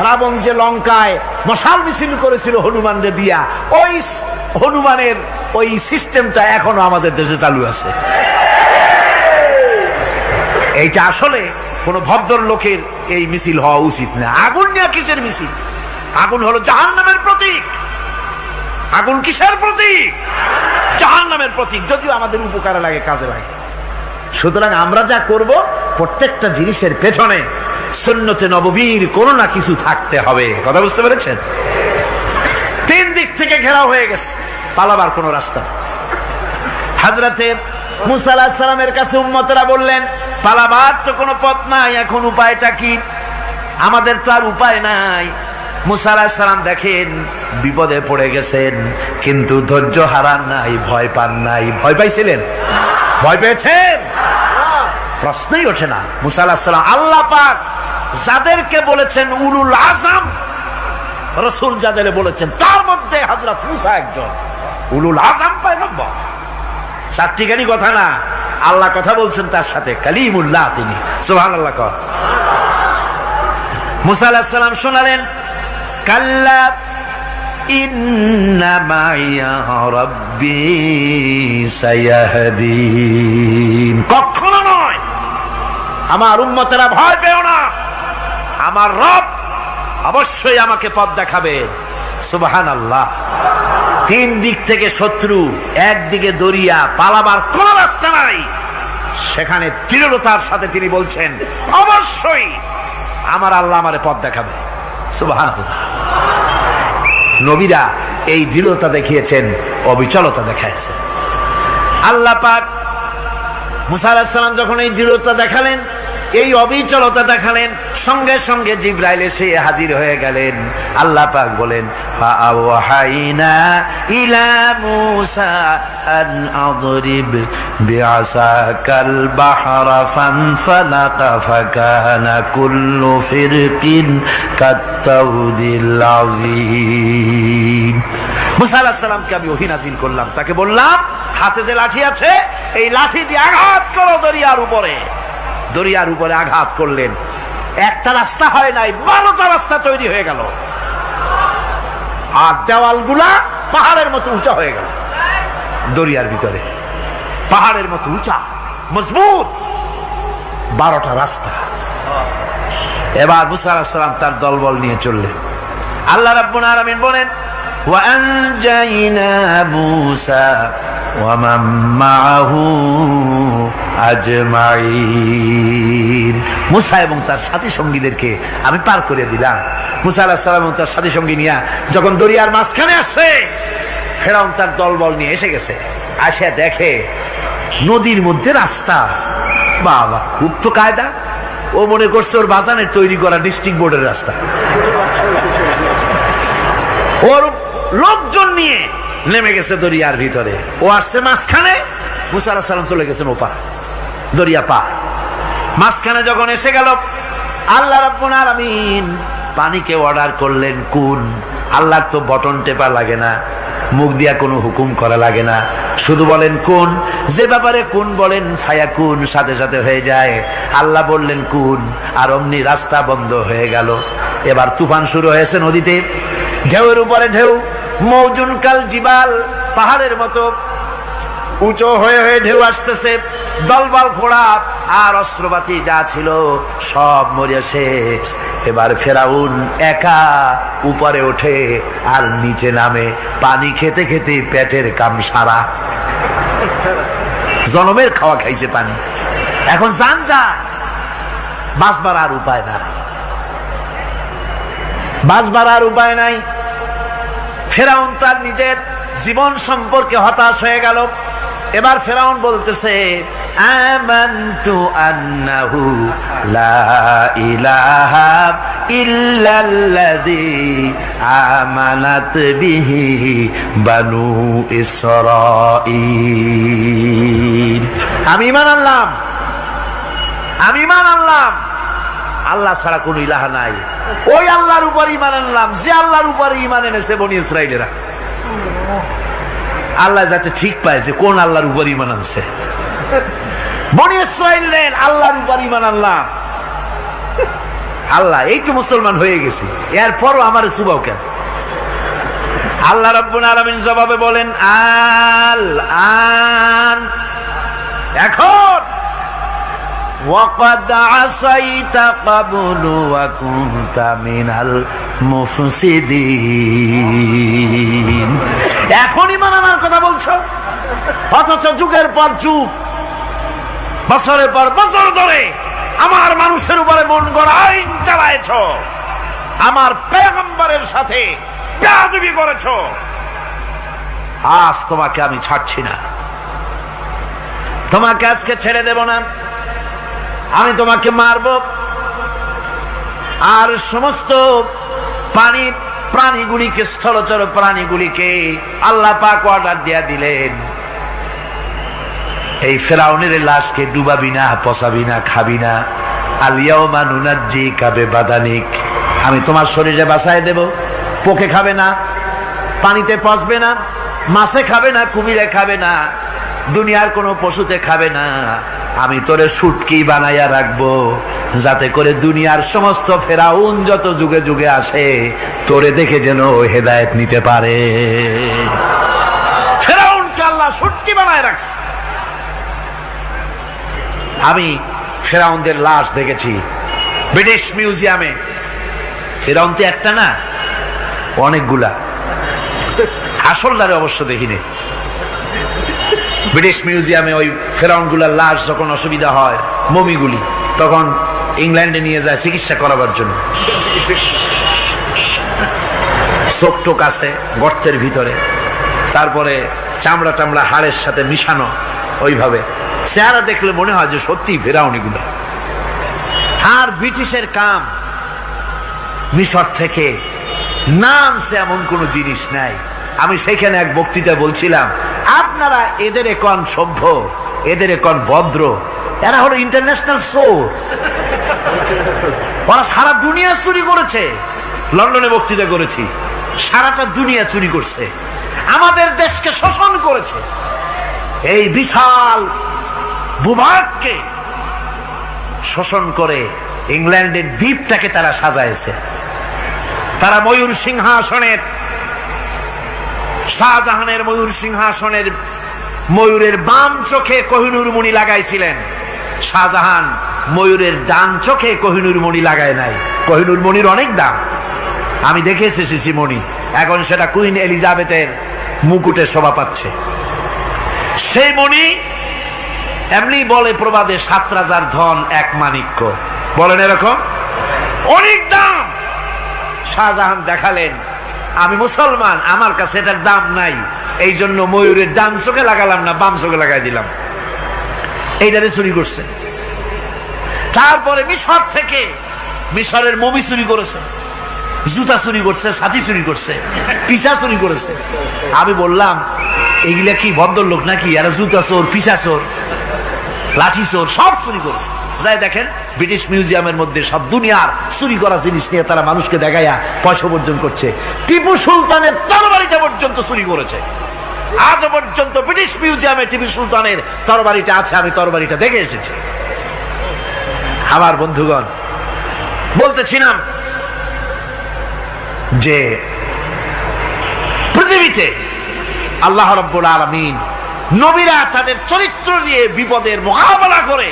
রাবণ যে লঙ্কায় মশাল মিছিল করেছিল হনুমানকে দিয়া, ওই হনুমানের ওই সিস্টেমটা এখনো আমাদের দেশে চালু আছে। এইটা আসলে কোন ভদ্রলোকের এই মিছিল হওয়া উচিত না। আগুন নিয়ে কিসের মিছিল? আগুন হলো জাহান্নামের প্রতীক। আগুন কিসের প্রতীক? জাহান্নামের প্রতীক। যদিও আমাদের উপকারে লাগে, কাজে লাগে। সুতরাং আমরা যা করব, প্রত্যেকটা জিনিসের পেছনে সুন্নতে নববীর কোনো না কিছু থাকতে হবে। কথা বুঝতে পেরেছেন? তিন দিক থেকে ঘেরাও হয়ে গেছে, পালাবার কোনো রাস্তা। হযরতে মুসা আলাইহিস সালামের কাছে উম্মতরা বললেন, পালাবার তো কোনো পথ নাই, এখন উপায়টা কি? আমাদের তো আর উপায় নাই। মুসা আলাইহিস সালাম দেখেন বিপদে পড়ে গেছেন, কিন্তু ধৈর্য হারান নাই, ভয় পান নাই। ভয় পাইছিলেন? ভয় পেয়েছেন? প্রশ্নই ওঠে না। মুসা আলাইহিস সালাম আল্লাহ পাক যাদেরকে বলেছেন উলুল আযম রাসূল, যাদের বলেছেন তার মধ্যে হযরত মুসা একজন উলুল আযম পয়গম্বর। চারটিখানি কথা না, আল্লাহ কথা বলছেন তার সাথে, কালিমুল্লাহ তিনি। সুবহানাল্লাহ। মুসা আলাইহিস সালাম শোনালেন, কাল্লা ইন্না মাইয়া রাব্বি সায়াহদিন। কখনো নয়, আমার উম্মতেরা ভয় পেও না, আমার রব অবশ্যই আমাকে পথ দেখাবেন। সুবহানাল্লাহ। তিন দিক থেকে শত্রু, একদিকে দরিয়া, পালাবার কোন রাস্তা নাই। সেখানে দৃঢ়তার সাথে তিনি বলছেন, অবশ্যই আমার আল্লাহ আমারে পথ দেখাবে। সুবহানাল্লাহ। নবীরা এই দৃঢ়তা দেখিয়েছেন, অবিচলতা দেখাইছেন। আল্লাহ পাক মুসা আলাইহিস সালাম যখন এই দৃঢ়তা দেখালেন, এই অবিচলতা দেখালেন, সঙ্গে সঙ্গে জিবরাইল এসে হাজির হয়ে গেলেন। আল্লাহ পাক বলেন, ফাআওহাইনা ইলা মূসা আন আদরিব বিআসাকাল বাহরা ফানফালাকা ফাকানা কুল্লু ফিরকিন কাত্তাউদিল আযীম। মুসা আলাইহিস সালামকে আমি ওহী নাযিল করলাম, তাকে বললাম হাতে যে লাঠি আছে, এই লাঠি দিয়ে আঘাত করো দরিয়ার উপরে। দরিয়ার উপরে আঘাত করলেন, একটা রাস্তা হয় নাই, 12টা রাস্তা তৈরি হয়ে গেল। আর দেওয়ালগুলা পাহাড়ের মতো উঁচা হয়ে গেল। দরিয়ার ভিতরে পাহাড়ের মতো উঁচা, মজবুত 12টা রাস্তা। এবার মুসা আলাইহিস সালাম তার দলবল নিয়ে চললেন। আল্লাহ রাব্বুল আলামিন বলেন, ওয়া আনজাইনা মূসা ওয়া মান মাআহু আজমাইন। মুসা এবং তার সাথী সঙ্গীদেরকে আমি পার করে দিলাম। মুসা আলাইহিস সালাম এবং তার সাথী সঙ্গী নিয়ে যখন দরিয়ার মাঝখানে আসছে, ফেরাউন তার দলবল নিয়ে এসে গেছে। আসে দেখে নদীর মধ্যে রাস্তা। বাবা, খুব তো কায়দা। ও মনে করছে ওর বাজানের তৈরি করা ডিস্ট্রিক্ট বোর্ডের রাস্তা। ওর লোকজন নিয়ে নেমে গেছে দরিয়ার ভিতরে, ও আসছে মাঝখানে। মুসা আলাইহিস সালাম চলে গেছেন ওপার, দরিয়া পার। মাঝখানে যখন এসে গেল, আল্লাহ রাব্বুল আলামিন পানিকে অর্ডার করলেন কুন। আল্লাহর তো বটন টেপা লাগে না, মুখ দিয়া কোনো হুকুম করা লাগে না, শুধু বলেন কুন। যে ব্যাপারে কুন বলেন ফায়াকুন, সাথে সাথে হয়ে যায়। আল্লাহ বললেন কুন, আর অমনি রাস্তা বন্ধ হয়ে গেল। এবার তুফান শুরু হয়েছে নদীতে, ঢেউয়ের উপরে ঢেউ, মৌজুন কাল জিবাল, পাহাড়ের মতো উঁচু হয়ে হয়ে ঢেউ আসতেছে। দলবল ঘোড়া আর অস্ত্রপাতি যা ছিল সব মরে শেষ। এবার ফেরাউন একা উপরে ওঠে আর নিচে নামে, পানি খেতে খেতে পেটের কাম সারা। জনমের খাওয়া খাইছে পানি, এখন জান যায়। বাঁচবার আর উপায় নাই, বাঁচবার আর উপায় নাই। ফেরাউন তার নিজের জীবন সম্পর্কে হতাশ হয়ে গেল। এবার ফেরাউন বলতেছে, আমানতু আন্নাহু লা ইলাহা ইল্লাল্লাযী আমানাত বিহি বানু ইসরাঈল। আমি ঈমান আনলাম, আমি ঈমান আনলাম আল্লাহ ছাড়া কোনো ইলাহা নাই। ওই আল্লাহর উপর ঈমান আনলাম যে আল্লাহর উপর ঈমান এনেছে বনি ইসরাঈলেরা। আল্লাহ যাতে ঠিক পায় যে কোন আল্লাহর উপর ঈমান আনছে। বনি ইসরাঈলের আল্লাহর উপর ঈমান আনলাম। আল্লাহ এই তো মুসলমান হয়ে গেছি, এরপরও আমার সুবাও কেন? আল্লাহ রাব্বুল আলামিন জবাবে বলেন আল আন, এখন ওয়াকাদ আসাইতা ক্বাবলু ওয়া কুনতা মিনাল মুফসিদিন। এখন ঈমান আনার কথা বলছো, অথচ যুগের পর যুগ, বছরের পর বছর ধরে আমার মানুষের উপরে মন গড়া আইন চালায়েছ, আমার পয়গম্বরের সাথে বেয়াদবি করেছ। আজ তোমাকে আমি ছাড়ছি না, তোমাকে আজকে ছেড়ে দেব না। আমি তোমাকে মারব, আর সমস্ত প্রাণীগুলিকে, স্থলচর প্রাণীগুলিকে আল্লাহ পাক অর্ডার দিয়া দিলেন, এই ফেরাউনের লাশকে ডুবাবি না, পচাবি না, খাবি না। আল ইয়াউমা নুনাজ্জিকা বিবাদানিক, আমি তোমার শরীরে বাঁচায় দেব। পোকে খাবে না, পানিতে পচবে না, মাছে খাবে না, কুমিরে খাবে না, দুনিয়ার কোনো পশুতে খাবে না। আমি তোরে শুটকি বানাইয়া রাখবো, যাতে করে দুনিয়ার সমস্ত ফেরাউন যত যুগে যুগে আসে তোরে দেখে যেন হেদায়েত নিতে পারে। ফেরাউনকে আল্লাহ শুটকি বানায় রাখছে। আমি ফেরাউনদের লাশ দেখেছি ব্রিটিশ মিউজিয়ামে। ফেরাউন তো একটা না, অনেকগুলা। আসলদারে অবশ্য দেখিনি। ব্রিটিশ মিউজিয়ামে ওই ফেরাউনগুলার লাশ যখন অসুবিধা হয়, মমিগুলি, তখন ইংল্যান্ডে নিয়ে যায় চিকিৎসা করাবার জন্য। চোখ টোক আছে গর্তের ভিতরে, তারপরে চামড়া টামড়া হাড়ের সাথে মিশানো, ওইভাবে চেহারা দেখলে মনে হয় যে সত্যি ফেরাউনিগুলো। আর ব্রিটিশের কাম মিশর থেকে না আনছে এমন কোনো জিনিস নাই। আমি সেখানে এক বক্তৃতা বলছিলাম, আপনারা এদের এখন সভ্য, এদের এখন ভদ্র, এরা হলো ইন্টারন্যাশনাল চোর। ওরা সারা দুনিয়া চুরি করেছে। লন্ডনে বক্তৃতা করেছি, সারাটা দুনিয়া চুরি করছে, আমাদের দেশকে শোষণ করেছে। এই বিশাল ভূভাগকে শোষণ করে ইংল্যান্ডের দ্বীপটাকে তারা সাজাইছে। তারা ময়ূর সিংহাসনের, শাহজাহানের ময়ূর সিংহাসনের ময়ূরের বাম চোখে কোহিনূর মণি লাগাইছিলেন। শাহজাহান ময়ূরের ডান চোখে কোহিনূর মণি লাগায় নাই। কোহিনূর মণির অনেক দাম, আমি দেখে এসেছি মণি। এখন সেটা কুইন এলিজাবেথের মুকুটে শোভা পাচ্ছে। সেই মণি এমনি বলে প্রবাদে 7 রাজার ধন 1 মাণিক্য, বলেন এরকম অনেক দাম। শাহজাহান দেখালেন, আমি মুসলমান, আমার কাছে এটার দাম নাই, এই জন্য ময়ূরের ডান চোখে লাগালাম না, বাম চোখে লাগাই দিলাম। এইটারে চুরি করছে। তারপরে মিশর থেকে, মিশরের মমি চুরি করেছে, জুতা চুরি করছে, ছাতি চুরি করছে, পিসা চুরি করেছে। আমি বললাম এগুলা কি ভদ্রলোক নাকি? এরা জুতা চোর, পিসা চোর, লাঠি চোর, সব চুরি করেছে। যাই দেখেন ব্রিটিশ মিউজিয়ামের মধ্যে সব দুনিয়ার চুরি করা জিনিস নিয়ে তারা মানুষকে দেখাইয়া পয়সা অর্জন করছে। টিপু সুলতানের তরবারিটা পর্যন্ত চুরি করেছে। আজ পর্যন্ত ব্রিটিশ মিউজিয়ামে টিপু সুলতানের তরবারিটা আছে, আমি তরবারিটা দেখে এসেছি। আমার বন্ধুগণ, বলতেছিলাম যে পৃথিবীতে আল্লাহ রাব্বুল আলামিন নবীরা তাদের চরিত্র দিয়ে বিপদের মোকাবেলা করে,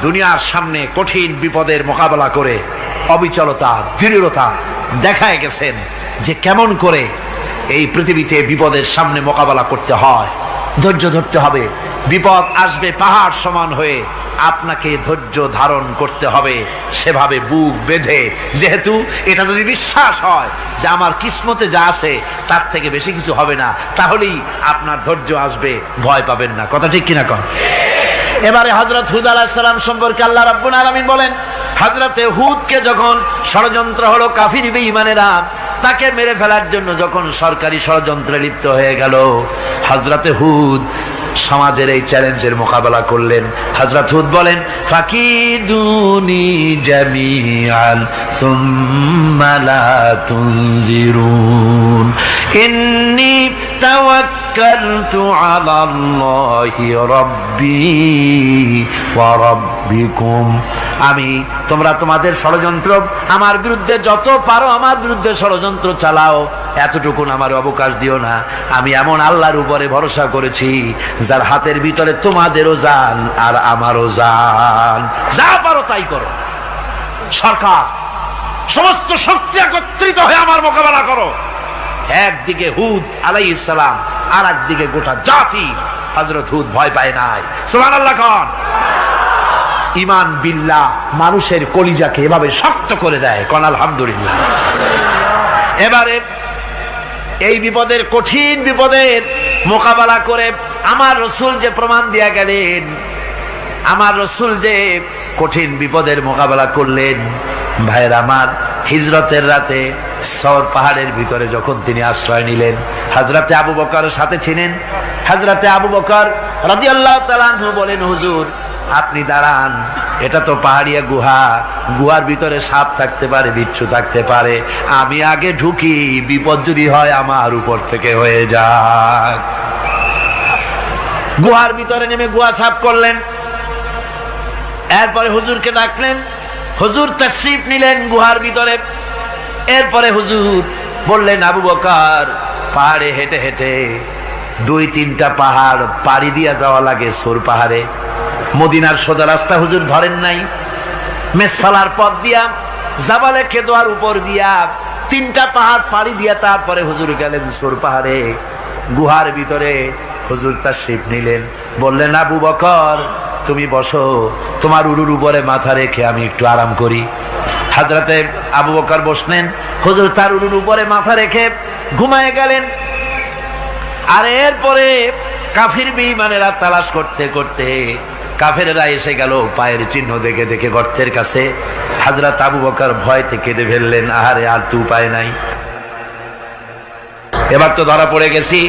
দুনিয়ার সামনে কঠিন বিপদের মোকাবেলা করে অবিচলতা, দৃঢ়তা দেখায় গেছেন যে কেমন করে এই পৃথিবীতে বিপদের সামনে মোকাবেলা করতে হয়। ধৈর্য ধরতে হবে। বিপদ আসবে পাহাড় সমান হয়ে, আপনাকে ধৈর্য ধারণ করতে হবে সেভাবে বুক বেঁধে। যেহেতু এটা যদি বিশ্বাস হয় যে আমার কিসমতে যা আছে তার থেকে বেশি কিছু হবে না, তাহলেই আপনার ধৈর্য আসবে, ভয় পাবেন না। কথা ঠিক কিনা কন? এবারে হযরত হুদ আলাইহিস সালাম সম্পর্কে আল্লাহ রাব্বুল আলামিন বলেন, হযরতে হুদকে যখন ষড়যন্ত্র হলো, কাফির বেঈমানেরা তাকে মেরে ফেলার জন্য যখন সরকারি ষড়যন্ত্রে লিপ্ত হয়ে গেল, হযরতে হুদ সমাজের এই চ্যালেঞ্জের মোকাবেলা করলেন। হযরত হুদ বলেন, ফাকিদুনি জামিআন সুম্মা লা তুনজিরুন ইন্নী তাওয়াক্কালতু আলাল্লাহি রাব্বি ওয়া রাব্বিকুম। তোমরা তোমাদের ষড়যন্ত্র আমার বিরুদ্ধে যত পারো আমার বিরুদ্ধে ষড়যন্ত্র চালাও, এতটুকুন আমার অবকাশ দিও না। আমি এমন আল্লাহর উপরে ভরসা করেছি যার হাতের ভিতরে তোমাদেরও জান আর আমারও জান। যা পারো তাই করো। সরকার সমস্ত শক্তি একত্রিত হয়ে আমার মোকাবেলা করো। একদিকে হুদ আলাইহিস সালাম, আর একদিকে গোটা জাতি। হযরত হুদ ভয় পায় নাই। সুবহানাল্লাহ। কোন ঈমান বিল্লাহ মানুষের কলিজাকে এভাবে শক্ত করে দেয়। কোন আলহামদুলিল্লাহ। এবারে এই বিপদের, কঠিন বিপদের মোকাবেলা করে আমার রাসূল যে প্রমাণ দিয়া গেলেন, আমার রাসূল যে কঠিন বিপদের মোকাবেলা করলেন, ভাইরা আমার, হিজরতের রাতে সওর পাহাড়ের ভিতরে যখন তিনি আশ্রয় নিলেন, হযরতে আবু বকর সাথে ছিলেন। হযরতে আবু বকর রাদিয়াল্লাহু তাআলা আনহু বলেন, হুজুর আপনি দাঁড়ান, এটা তো পাহাড়িয়া গুহা, গুহার ভিতরে সাপ থাকতে পারে, বিচ্ছু থাকতে পারে, আমি আগে ঢুকি, বিপদ যদি হয় আমার উপর থেকে হয়ে যাক। গুহার ভিতরে নেমে গুহা সাফ করলেন। এরপরে হুজুরকে ডাকলেন, হুজুর তাশরীফ নিলেন গুহার ভিতরে। এরপরে হুজুর বললেন, আবু বকর পাহাড়ে হেঁটে হেঁটে 2-3টা পাহাড় পাড়ি দিয়া যাওয়া লাগে সোর পাহাড়ে। মদিনার সোজা রাস্তা হুজুর ধরেন নাই, মেসফালার পথ দিয়া জাবালে কেদোয়ার উপর দিয়া 3টা পাহাড় পাড়ি দিয়া তারপরে হুজুর গেলেন সোর পাহাড়ে। গুহার ভিতরে হুজুর তাশরীফ নিলেন। বললেন, আবু বকর তুমি বসো, তোমার উরুর উপরে মাথা রেখে আমি একটু আরাম করি। হযরতে আবু বকর বসলেন, হুজুর তার উরুর উপরে মাথা রেখে ঘুমায় গেলেন। আর এরপরে কাফির বেঈমানেরা তালাশ করতে করতে কাফেরেরা এসে গেল পায়ের চিহ্ন দেখে দেখে গর্তের কাছে। হযরত আবু বকর ভয়তে কেঁদে ফেললেন, আহারে আর তো উপায় নাই, এবার তো ধরা পড়ে গেছি,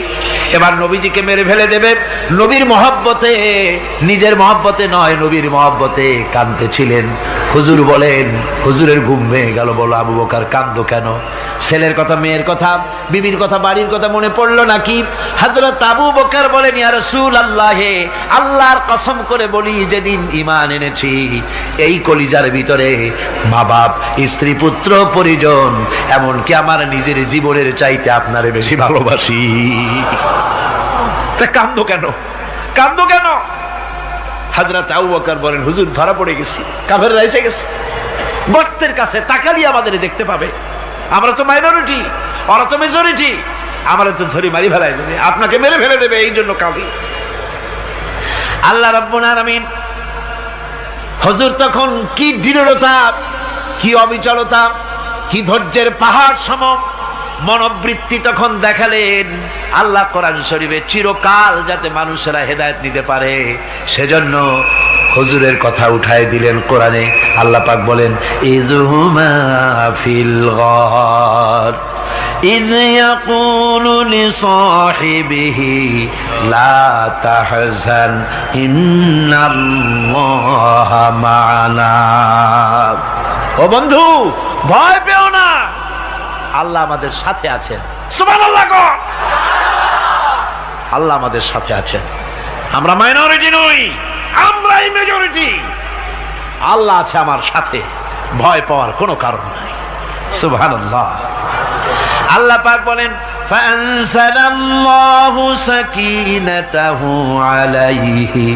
এবার নবীজিকে মেরে ফেলে দেবে। নবীর মহব্বতে, নিজের মহব্বতে নয়, নবীর মহব্বতে কাঁদতেছিলেন। হুজুর বলেন, হুজুরের ঘুম ভেঙে গেল। বলো, আবু বকর কাঁদো কেন? ছেলের কথা, মেয়ের কথা, বিবির কথা, বাড়ির কথা মনে পড়লো নাকি? হযরত আবু বকর বলেন, ইয়া রাসূলুল্লাহ, আল্লাহর কসম করে বলি, যেদিন ঈমান এনেছি এই কলিজার ভিতরে মা বাপ, স্ত্রী, পুত্র, পরিজন, এমনকি আমার নিজের জীবনের চাইতে আপনারে বেশি ভালোবাসি। তা কাঁদো কেন? কাঁদো কেন? হযরত আবু বকর বলেন, হুজুর ধরা পড়ে গেছি, কাফেররা এসে গেছে, গর্তের কাছে তাকালি আমাদের দেখতে পাবে, আমরা তো মাইনরিটি, ওরা তো মেজরিটি, আমরা তো ধরে মারি ফেলাই দেবে, আপনাকে মেরে ফেলে দেবে, এই জন্য কাঁদি। আল্লাহ রাব্বুল আলামিন, হুজুর তখন কি দৃঢ়তা, কি অবিচলতা, কি ধৈর্যের পাহাড় সম মনোবৃত্তি তখন দেখালেন। আল্লাহ কোরআন শরীফে চিরকাল যাতে মানুষেরা হেদায়েত নিতে পারে সেজন্য হুজুরের কথা উঠায় দিলেন কোরআনে। আল্লাহ পাক বলেন, ইযহুমা ফিল গার ইয ইয়াকুলু লিসাহিবিহি লা তাহজান ইন্নাল্লাহা মা'ানা। ও বন্ধু, ভয় পেও না, আল্লাহ আমাদের সাথে আছেন। সুবহানাল্লাহ। আল্লাহ আমাদের সাথে আছেন। আমরা মাইনরিটি নই, আমরাই মেজরিটি। আল্লাহ আছে আমার সাথে, ভয় পাওয়ার কোনো কারণ নাই। সুবহানাল্লাহ। আল্লাহ পাক বলেন, فأنزلallahu sakinatahu alayhi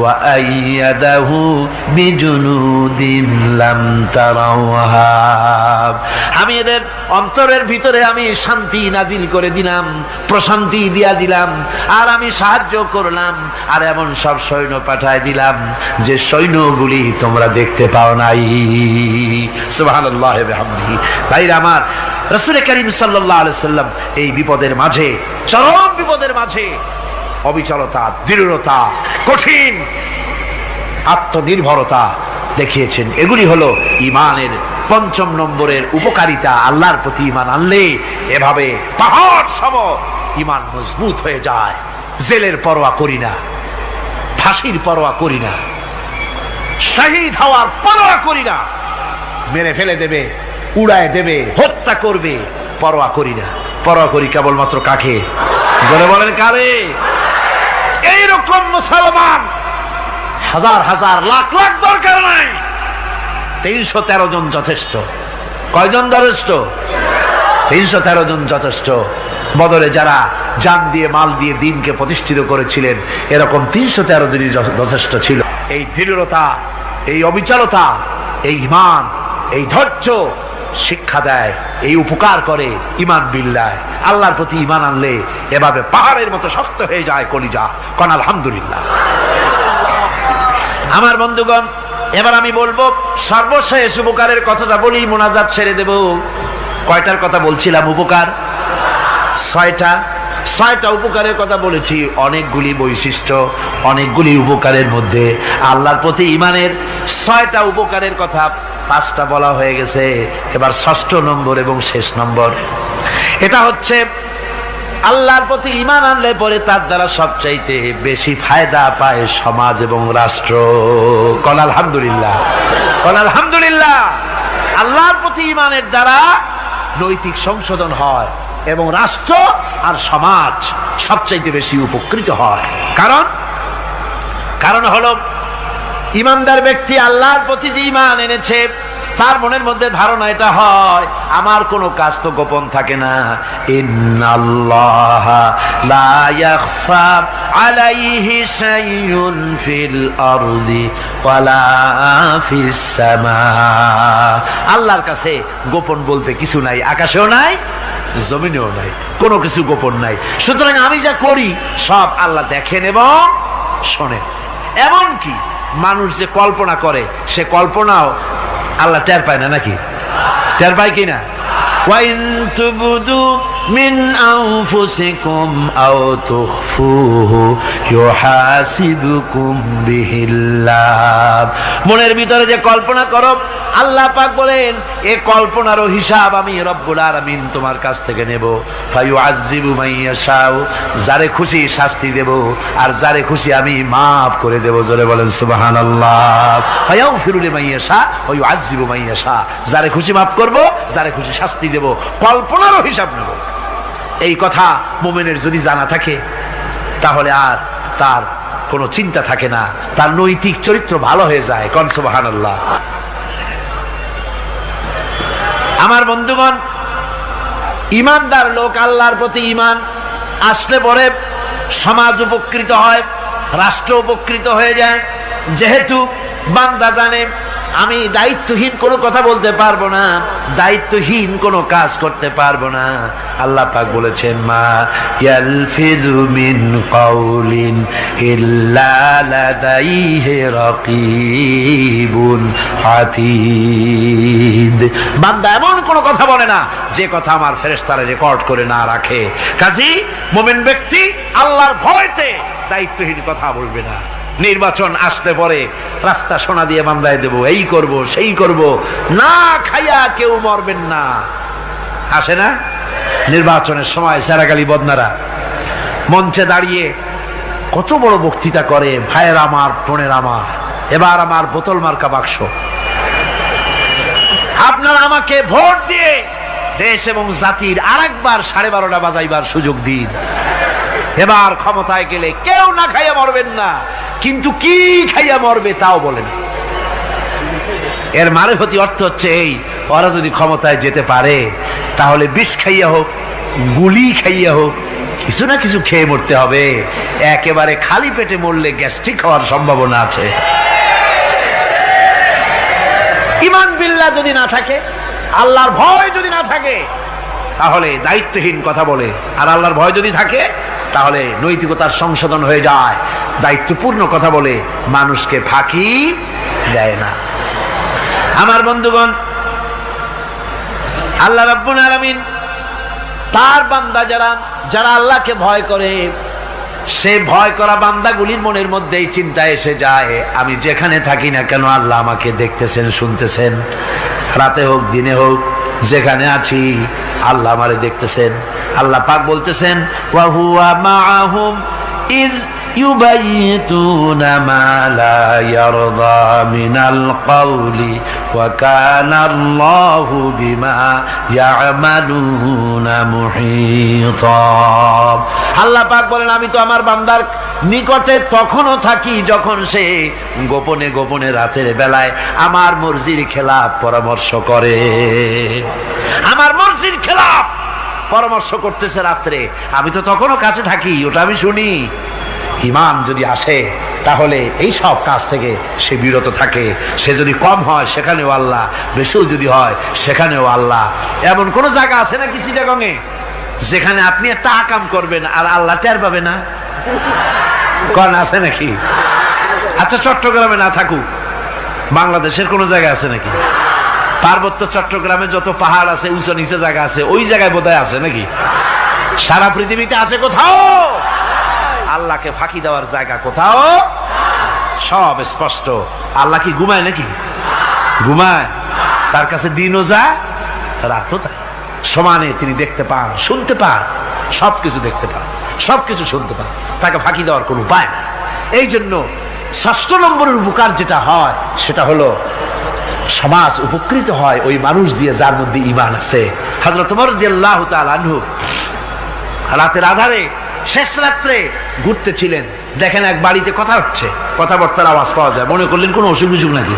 wa ayyadahu bijunudin lam tarawha। আমি এদের অন্তরের ভিতরে আমি শান্তি নাজিল করে দিলাম, প্রশান্তি দিয়া দিলাম, আর আমি সাহায্য করলাম, আর এমন সব সৈন্য পাঠায় দিলাম যে সৈন্যগুলি তোমরা দেখতে পাও নাই। সুবহানাল্লাহ ওয়া বিহামদিহি। ভাইরা আমার, রাসূল করিম সাল্লাল্লাহু আলাইহি সাল্লাম এই বিপদের মাঝে, চরম বিপদের মাঝে অবিচলতা, দৃঢ়তা, কঠিন আত্মনির্ভরতা দেখিয়েছেন। এগুলি হলো ইমানের ৫ম নম্বরের উপকারিতা। আল্লাহর প্রতি ইমান আনলে এভাবে পাহাড় সম ইমান মজবুত হয়ে যায়। জেলের পরোয়া করি না, ফাঁসির পরোয়া করি না, শহীদ হওয়ার পরোয়া করি না, মেরে ফেলে দেবে, উড়ায় দেবে, হত্যা করবে, পরোয়া করি না। পরোয়া করি কেবলমাত্র কাকে? জোরে বলেন কারে? এইরকম মুসলমান হাজার হাজার লাখ লাখ দরকার নাই, ৩১৩ জন যথেষ্ট। কয়জন যথেষ্ট? ৩১৩ জন যথেষ্ট। বদরে যারা জান দিয়ে মাল দিয়ে দিনকে প্রতিষ্ঠিত করেছিলেন, এরকম ৩১৩ জনই যথেষ্ট ছিল। এই দৃঢ়তা, এই অবিচলতা, এই ঈমান, এই ধৈর্য শিক্ষা দেয়, এই উপকার করে ঈমান বিল্লাহ। আল্লাহর প্রতি ঈমান আনলে এভাবে পাহাড়ের মতো শক্ত হয়ে যায় কলিজা। কোন আলহামদুলিল্লাহ। আমার বন্ধুগণ, এবার আমি বলবো সর্বশেষ উপকারের কথাটা বলি, মোনাজাত ছেড়ে দেব। কয়টার কথা বলছিলাম? উপকার ৬টা উপকারের কথা বলেছি। অনেকগুলি বৈশিষ্ট্য, অনেকগুলি উপকারের মধ্যে আল্লাহর প্রতি ঈমানের ৬টা উপকারের কথা ৫টা বলা হয়ে গেছে। এবার ৬ষ্ঠ নম্বর এবং শেষ নম্বর, এটা হচ্ছে আল্লাহর প্রতি ঈমান আনলে পরে তার দ্বারা সবচাইতে বেশি ফায়দা পায় সমাজ এবং রাষ্ট্র। কোন আলহামদুলিল্লাহ, কোন আলহামদুলিল্লাহ। আল্লাহর প্রতি ঈমানের দ্বারা নৈতিক সংশোধন হয় এবং রাষ্ট্র আর সমাজ সবচাইতে বেশি উপকৃত হয়। কারণ হলো ঈমানদার ব্যক্তি আল্লাহর প্রতি যে ঈমান এনেছে, তার মনের মধ্যে ধারণা এটা হয়, আমার কোনো কাজ তো গোপন থাকে না। ইন্নাল্লাহা লা ইয়াখফা আলাইহি শাইউন ফিল আরদি ওয়ালা ফিস সামা। আল্লাহর কাছে গোপন বলতে কিছু নাই, আকাশেও নাই, জমিনেও নাই, কোনো কিছু গোপন নাই। সুতরাং আমি যা করি সব আল্লাহ দেখেন এবং শোনেন। এমনকি মানুষ যে কল্পনা করে, সে কল্পনাও আল্লাহ টের পায় না, নাকি? টের পায় কিনা? ওয়াইন তুবদু মিন আনফুসিকুম আও তুখফুহু ইউহাসিবুকুম বিহিল্লাহ। মনের ভিতরে যে কল্পনা করো, আল্লাহ পাক বলেন এই কল্পনারও হিসাব আমি রব্বুল আলামিন তোমার কাছ থেকে নেব। ফায়ুআযযিবু মান ইয়াশাউ, যারে খুশি শাস্তি দেব, আর যারে খুশি আমি মাফ করে দেব। জোরে বলেন সুবহানাল্লাহ। ফায়াগফিরু লিমান ইয়াশা ওয়া ইউআযযিবু মান ইয়াশা, যারে খুশি মাফ করব, যারে খুশি শাস্তি দেব, কল্পনারও হিসাব নেব। এই কথা মুমিনের যদি জানা থাকে, তাহলে আর তার কোনো চিন্তা থাকে না, তার নৈতিক চরিত্র ভালো হয়ে যায়। কোন সুবহানাল্লাহ। আমার বন্ধুগণ, ঈমানদার লোক, আল্লাহর প্রতি ঈমান আসলে পরে সমাজ উপকৃত হয়, রাষ্ট্র উপকৃত হয়ে যায়। যেহেতু বান্দা জানে আমি দায়িত্বহীন কোনো কথা বলতে পারবো না, দায়িত্বহীন কোনো কাজ করতে পারবো না। আল্লাহ পাক বলেছেন, মা ইয়ালফিযু মিন কাউলিন ইল্লা লাদাইহি রাকীবুন আতীদ। বান্দা এমন কোনো কথা বলে না যে কথা আমার ফেরেশতারা রেকর্ড করে না রাখে। কাজী মুমিন ব্যক্তি আল্লাহর ভয়তে দায়িত্বহীন কথা বলবে না। নির্বাচন আসতে পরে রাস্তা সোনা দিয়ে বান্ধায় দেব, এই করব সেই করব, না খাইয়া কেউ মরবেন না। আসে না নির্বাচনের সময় সেরাগালি বদনারা মঞ্চে দাঁড়িয়ে কত বড় বক্তৃতা করে, ভাইয়ের আমার, বোনের আমার, এবার আমার বোতল মার্কা বাক্স, আপনারা আমাকে ভোট দিয়ে দেশ এবং জাতির আরেকবার 12:30 বাজাইবার সুযোগ দিন। এবার ক্ষমতায় গেলে কেউ না খাইয়া মরবেন না, কিন্তু কি খাইয়া মরবে তাও বলে না। এর মারফতি অর্থ হচ্ছে এই, ওরা যদি ক্ষমতায় যেতে পারে তাহলে বিষ খাইয়া হোক, গুলি খাইয়া হোক, কিছু না কিছু খেয়ে মরতে হবে। একেবারে খালি পেটে মরলে গ্যাস্ট্রিক হওয়ার সম্ভাবনা আছে। ঈমান বিল্লাহ যদি না থাকে, আল্লাহর ভয় যদি না থাকে, তাহলে দায়িত্বহীন কথা বলে। আর আল্লাহর ভয় যদি থাকে, তাহলে নৈতিকতার সংশোধন হয়ে যায়, দায়িত্বপূর্ণ কথা বলে, মানুষকে ফাঁকি দেয় না। আমার বন্ধুগণ, আল্লাহ রাব্বুল আলামিন তার বান্দা যারা আল্লাহকে ভয় করে, সেই ভয় করা বান্দাগুলির মনের মধ্যে এই চিন্তা এসে যায়, আমি যেখানে থাকি না কেন আল্লাহ আমাকে দেখতেছেন, শুনতেছেন। রাতে হোক দিনে হোক যেখানে আছি আল্লাহ আমারে দেখতেছেন। আল্লাহ পাক বলতেছেন, ওয়া হুয়া মাআহুম ইজ ইউবাইতুনা মা লা ইয়ারদা মিনাল কওলি ওয়া কানা আল্লাহু বিমা ইয়ামালুনা মুহীতা। আল্লাহ পাক বলেন, আমি তো আমার বান্দার নিকটে তখনও থাকি যখন সে গোপনে গোপনে রাতের বেলায় আমার মর্জির খেলাফ পরামর্শ করে। আমার মর্জির খেলাফ পরামর্শ করতেছে রাত্রে, আমি তো তখনও কাছে থাকি, ওটা আমি শুনি। ঈমান যদি আসে তাহলে এই সব কাজ থেকে সে বিরত থাকে। সে যদি কম হয় সেখানেও আল্লাহ, বেশিও যদি হয় সেখানেও আল্লাহ। এমন কোন জায়গা আছে নাকি চিটাগংয়ে যেখানে আপনি একটা আকাম করবেন আর আল্লাহ টের পাবে না? কোন আছে নাকি? আচ্ছা, চট্টগ্রামে না থাকুক, বাংলাদেশের কোন জায়গা আছে নাকি? পার্বত্য চট্টগ্রামে যত পাহাড় আছে, উঁচু নিচে জায়গা আছে, ওই জায়গায় বোধহয় আছে নাকি? সারা পৃথিবীতে আছে কোথাও? আল্লাহকে ফাঁকি দেওয়ার জায়গা কোথাও? সব স্পষ্ট। আল্লাহ কি ঘুমায় নাকি? ঘুমায়? তার কাছে দিনও যায় রাতও তাই, সমানে তিনি দেখতে পান, শুনতে পান, সবকিছু দেখতে পান, সবকিছু শুনতে পান। তাকে ফাঁকি দেওয়ার কোনো উপায় নাই। এই জন্য ৬ষ্ঠ নম্বরের উপকার যেটা হয় সেটা হলো সমাজ উপকৃত হয় ওই মানুষ দিয়ে যার মধ্যে ঈমান আছে। হযরত ওমর রাদিয়াল্লাহু তাআলা আনহু রাতের আধারে শেষ রাত্রে ঘুরতেছিলেন, দেখেন এক বাড়িতে কথা হচ্ছে, কথাবার্তার আওয়াজ পাওয়া যায়। মনে করলেন কোন অসুখ বিসুখ নাকি।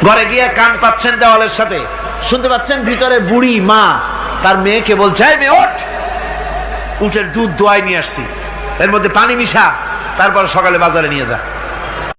ঘরে গিয়ে কান পাচ্ছেন দেওয়ালের সাথে, শুনতে পাচ্ছেন ভিতরে বুড়ি মা তার মেয়েকে বলছে, এই মেয়ে ওঠ, উটের দুধ দোয়াই নিয়ে আসছি, এর মধ্যে পানি মিশা, তারপর সকালে বাজারে নিয়ে যা।